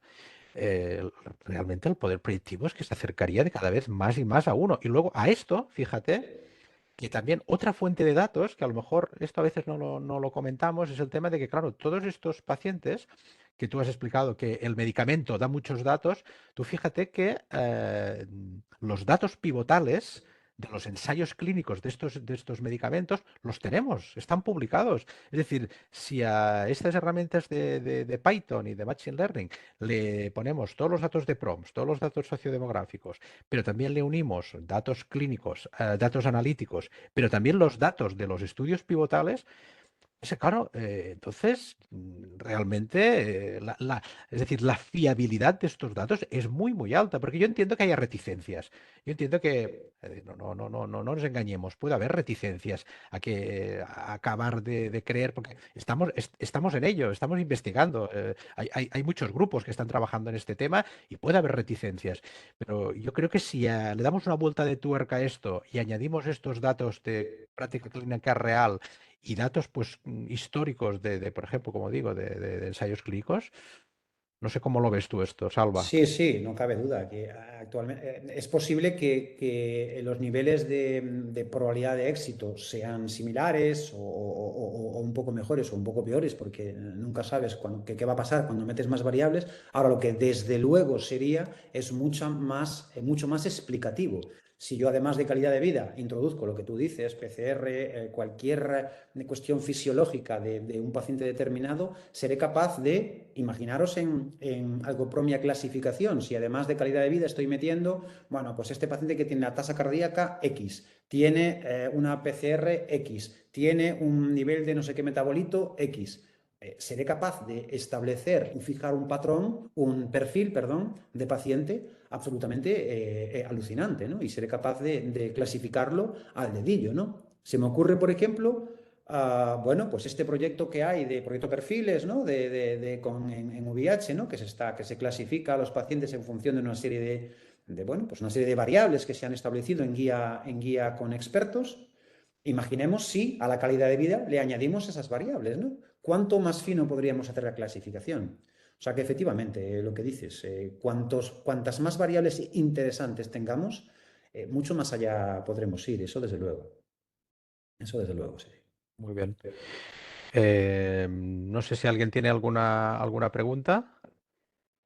eh, realmente el poder predictivo es que se acercaría de cada vez más y más a uno. Y luego a esto, fíjate, que también otra fuente de datos, que a lo mejor esto a veces no lo comentamos, es el tema de que, claro, todos estos pacientes que tú has explicado que el medicamento da muchos datos, tú fíjate que los datos pivotales de los ensayos clínicos de estos medicamentos, los tenemos, están publicados. Es decir, si a estas herramientas de Python y de Machine Learning le ponemos todos los datos de prompts, todos los datos sociodemográficos, pero también le unimos datos clínicos, datos analíticos, pero también los datos de los estudios pivotales, claro, entonces realmente, es decir, la fiabilidad de estos datos es muy, muy alta, porque yo entiendo que haya reticencias. Yo entiendo que, no nos engañemos, puede haber reticencias a acabar de creer, porque estamos en ello, estamos investigando. Hay muchos grupos que están trabajando en este tema y puede haber reticencias. Pero yo creo que si le damos una vuelta de tuerca a esto y añadimos estos datos de práctica clínica real, y datos pues históricos por ejemplo, como digo, de ensayos clínicos. No sé cómo lo ves tú esto, Salva. Sí, sí, no cabe duda que actualmente es posible que los niveles de probabilidad de éxito sean similares o un poco mejores o un poco peores, porque nunca sabes qué va a pasar cuando metes más variables. Ahora, lo que desde luego sería es mucho más explicativo. Si yo, además de calidad de vida, introduzco lo que tú dices, PCR, cualquier cuestión fisiológica de un paciente determinado, seré capaz de, imaginaros en algopromia clasificación, si además de calidad de vida estoy metiendo, bueno, pues este paciente que tiene la tasa cardíaca X, tiene una PCR X, tiene un nivel de no sé qué metabolito X. Seré capaz de establecer y fijar un patrón, un perfil, perdón, de paciente absolutamente alucinante, ¿no? Y seré capaz de clasificarlo al dedillo, ¿no? Se me ocurre, por ejemplo, bueno, pues este proyecto que hay de proyecto perfiles, ¿no? En VIH, ¿no? Que se clasifica a los pacientes en función de una serie bueno, pues una serie de variables que se han establecido en guía con expertos. Imaginemos si a la calidad de vida le añadimos esas variables, ¿no? ¿Cuánto más fino podríamos hacer la clasificación? O sea que efectivamente, lo que dices, cuantas más variables interesantes tengamos, mucho más allá podremos ir, eso desde luego. Eso desde luego, sí. Muy bien. No sé si alguien tiene alguna pregunta.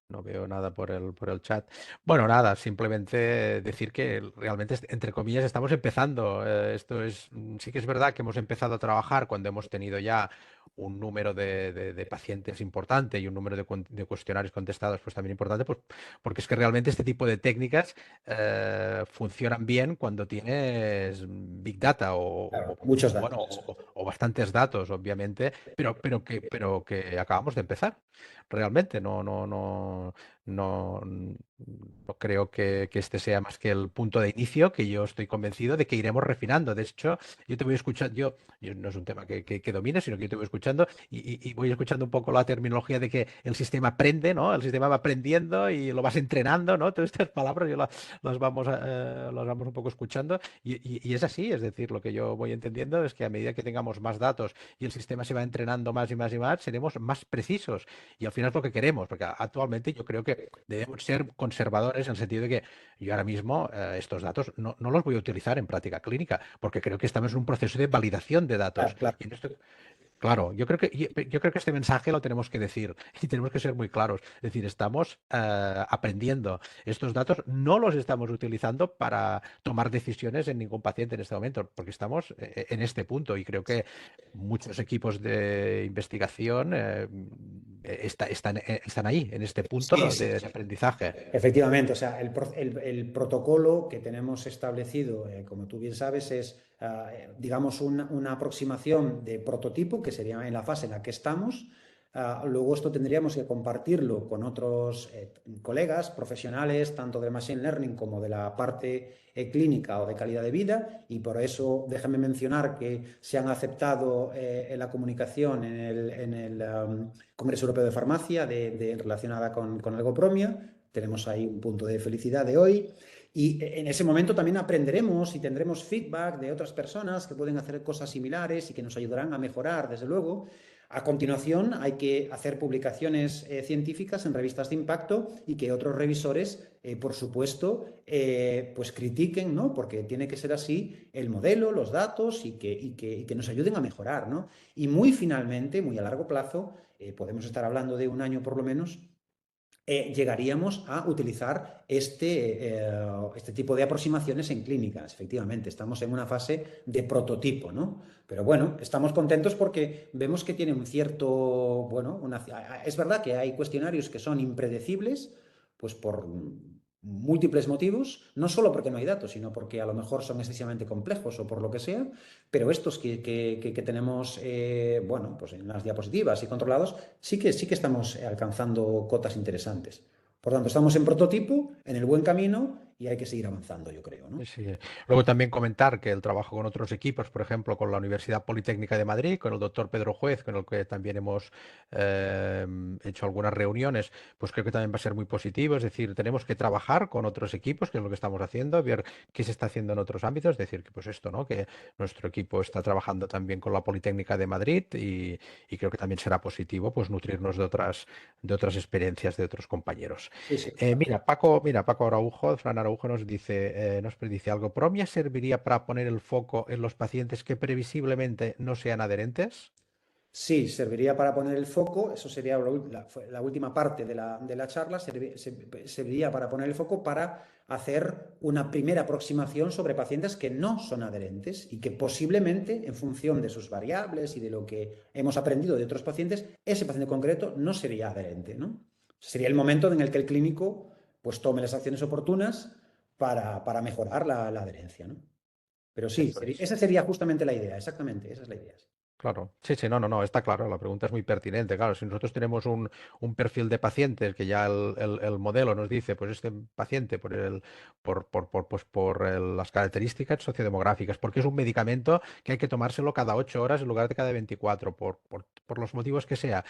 No veo nada por el chat. Bueno, nada, simplemente decir que realmente, entre comillas, estamos empezando. Sí que es verdad que hemos empezado a trabajar cuando hemos tenido ya un número de pacientes importante y un número de cuestionarios contestados pues también importante, pues, porque es que realmente este tipo de técnicas funcionan bien cuando tienes Big Data Claro, muchos bueno, datos. o bastantes datos, obviamente, pero que acabamos de empezar. Realmente no creo que este sea más que el punto de inicio, que yo estoy convencido de que iremos refinando. De hecho, yo te voy escuchando, yo no es un tema que domine, sino que yo te voy escuchando y voy escuchando un poco la terminología de que el sistema aprende, ¿no? El sistema va aprendiendo y lo vas entrenando, ¿no? Todas estas palabras las vamos un poco escuchando y es así, es decir, lo que yo voy entendiendo es que a medida que tengamos más datos y el sistema se va entrenando más y más y más, seremos más precisos. Y al final es lo que queremos, porque actualmente yo creo que debemos ser conservadores en el sentido de que yo ahora mismo estos datos no los voy a utilizar en práctica clínica, porque creo que estamos en un proceso de validación de datos. Claro, claro. Y en esto, claro, yo creo que este mensaje lo tenemos que decir y tenemos que ser muy claros. Es decir, estamos aprendiendo. Estos datos no los estamos utilizando para tomar decisiones en ningún paciente en este momento, porque estamos en este punto y creo que muchos equipos de investigación están ahí, en este Sí, punto sí. de aprendizaje. Efectivamente, o sea, el protocolo que tenemos establecido, como tú bien sabes, es, digamos, una aproximación de prototipo, que sería en la fase en la que estamos. Luego esto tendríamos que compartirlo con otros colegas profesionales, tanto de Machine Learning como de la parte clínica o de calidad de vida, y por eso déjame mencionar que se han aceptado en la comunicación en el Congreso Europeo de Farmacia relacionada con algopromia. Tenemos ahí un punto de felicidad de hoy. Y en ese momento también aprenderemos y tendremos feedback de otras personas que pueden hacer cosas similares y que nos ayudarán a mejorar, desde luego. A continuación, hay que hacer publicaciones científicas en revistas de impacto y que otros revisores, por supuesto, pues critiquen, ¿no? Porque tiene que ser así el modelo, los datos y que nos ayuden a mejorar, ¿no? Y muy finalmente, muy a largo plazo, podemos estar hablando de un año por lo menos, llegaríamos a utilizar este tipo de aproximaciones en clínicas. Efectivamente, estamos en una fase de prototipo, ¿no? Pero bueno, estamos contentos porque vemos que tiene un cierto, bueno, es verdad que hay cuestionarios que son impredecibles, pues por múltiples motivos, no solo porque no hay datos, sino porque a lo mejor son excesivamente complejos o por lo que sea, pero estos que tenemos, bueno, pues en las diapositivas y controlados, sí que estamos alcanzando cotas interesantes. Por tanto, estamos en prototipo, en el buen camino y hay que seguir avanzando, yo creo, ¿no? Sí. Luego también comentar que el trabajo con otros equipos, por ejemplo, con la Universidad Politécnica de Madrid, con el doctor Pedro Juez, con el que también hemos eh, hecho algunas reuniones, pues creo que también va a ser muy positivo. Es decir, tenemos que trabajar con otros equipos, que es lo que estamos haciendo, ver qué se está haciendo en otros ámbitos. Es decir, que pues esto, ¿no? Que nuestro equipo está trabajando también con la Politécnica de Madrid y creo que también será positivo, pues nutrirnos de otras experiencias de otros compañeros. Sí, sí. Mira, Paco Araujo, Fran Araujo nos predice algo. ¿Promia serviría para poner el foco en los pacientes que previsiblemente no sean adherentes? Sí, serviría para poner el foco, eso sería la última parte de la charla, serviría para poner el foco para hacer una primera aproximación sobre pacientes que no son adherentes y que posiblemente, en función de sus variables y de lo que hemos aprendido de otros pacientes, ese paciente concreto no sería adherente, ¿no? Sería el momento en el que el clínico pues tome las acciones oportunas para mejorar la adherencia, ¿no? Pero sí, Eso es. esa sería justamente la idea, exactamente, esa es la idea. Claro, sí, sí, no, está claro, la pregunta es muy pertinente. Claro, si nosotros tenemos un perfil de pacientes que ya el modelo nos dice, pues este paciente las características sociodemográficas, porque es un medicamento que hay que tomárselo cada 8 horas en lugar de cada 24, por los motivos que sea,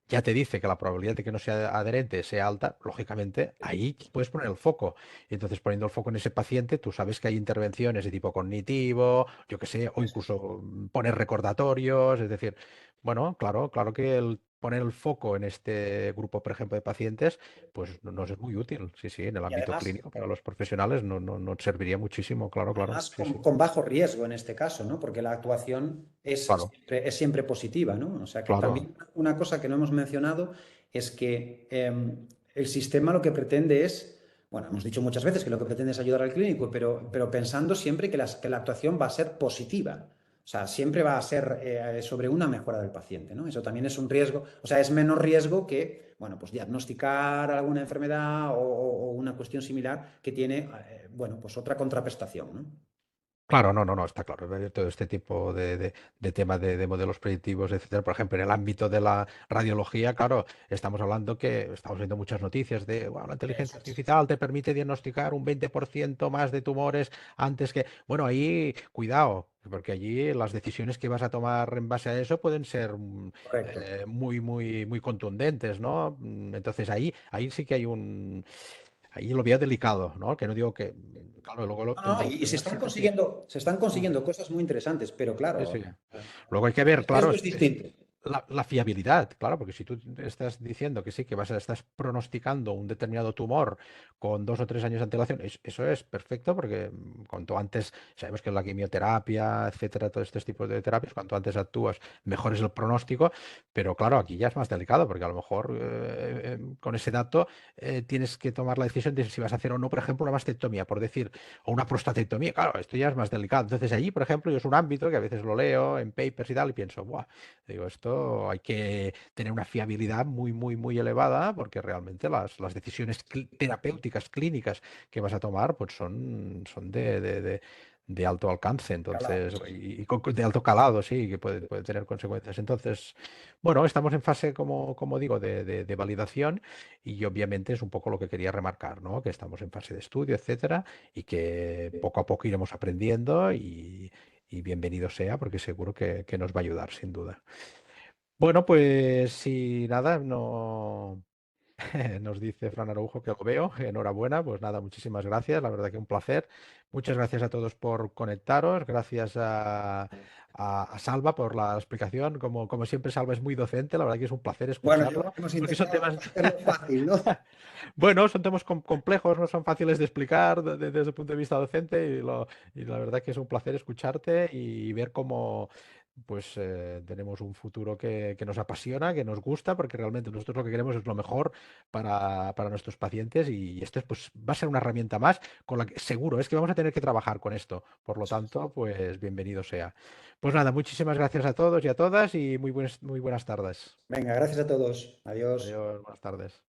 ya te dice que la probabilidad de que no sea adherente sea alta, lógicamente ahí puedes poner el foco. Y entonces poniendo el foco en ese paciente, tú sabes que hay intervenciones de tipo cognitivo, yo qué sé, o Eso es. incluso poner recordatorios, es decir, bueno, claro, claro que el poner el foco en este grupo, por ejemplo, de pacientes, pues nos es muy útil, sí, sí, en el Y ámbito además, clínico para los profesionales nos serviría muchísimo, claro, claro, además sí, sí, con bajo riesgo en este caso, ¿no? Porque la actuación claro, es siempre positiva, ¿no? O sea que claro, también una cosa que no hemos mencionado es que el sistema lo que pretende es, bueno, hemos dicho muchas veces que lo que pretende es ayudar al clínico, pero pensando siempre que la actuación va a ser positiva. O sea, siempre va a ser sobre una mejora del paciente, ¿no? Eso también es un riesgo, o sea, es menos riesgo que, bueno, pues diagnosticar alguna enfermedad o una cuestión similar que tiene, bueno, pues otra contraprestación, ¿no? claro, no, está claro. Todo este tipo de temas de modelos predictivos, etcétera. Por ejemplo, en el ámbito de la radiología, claro, estamos hablando que estamos viendo muchas noticias de, bueno, la inteligencia Eso es. artificial te permite diagnosticar un 20% más de tumores antes que. Bueno, ahí, cuidado, porque allí las decisiones que vas a tomar en base a eso pueden ser Correcto. muy, muy, muy contundentes, ¿no? Entonces ahí sí que hay ahí lo veo delicado, ¿no? Que no digo que, claro, luego No, no, tendremos y que se ver están si también. consiguiendo cosas muy interesantes, pero Sí, claro, sí. Luego hay que ver, el claro, riesgo es distinto. la fiabilidad, claro, porque si tú estás diciendo que sí, que estás pronosticando un determinado tumor con 2 o 3 años de antelación, eso es perfecto porque cuanto antes, sabemos que la quimioterapia, etcétera, todos estos tipos de terapias, cuanto antes actúas, mejor es el pronóstico, pero claro, aquí ya es más delicado porque a lo mejor con ese dato tienes que tomar la decisión de si vas a hacer o no, por ejemplo, una mastectomía, por decir, o una prostatectomía, claro, esto ya es más delicado. Entonces allí, por ejemplo, yo es un ámbito que a veces lo leo en papers y tal y pienso, Buah, digo, esto hay que tener una fiabilidad muy, muy, muy elevada porque realmente las decisiones terapéuticas, clínicas que vas a tomar, pues son de alto alcance, Calado, entonces, sí, sí. de alto calado, sí, que puede tener consecuencias. Entonces, bueno, estamos en fase, como digo, de validación y obviamente es un poco lo que quería remarcar, ¿no? Que estamos en fase de estudio, etcétera, y que poco a poco iremos aprendiendo y bienvenido sea, porque seguro que nos va a ayudar, sin duda. Bueno, pues si nada, no nos dice Fran Araujo que lo veo. Enhorabuena, pues nada, muchísimas gracias. La verdad que un placer. Muchas gracias a todos por conectaros. Gracias a Salva por la explicación. Como siempre, Salva es muy docente. La verdad que es un placer Bueno, escucharlo, hemos porque son intentado temas. hacerlo fácil, ¿no? Bueno, son temas complejos, no son fáciles de explicar desde el punto de vista docente y la verdad que es un placer escucharte y ver cómo pues tenemos un futuro que nos apasiona, que nos gusta, porque realmente nosotros lo que queremos es lo mejor para nuestros pacientes y esto pues, va a ser una herramienta más con la que seguro es que vamos a tener que trabajar con esto. Por lo Eso es. tanto, pues bienvenido sea. Pues nada, muchísimas gracias a todos y a todas y muy buenas tardes. Venga, gracias a todos. Adiós. Adiós, buenas tardes.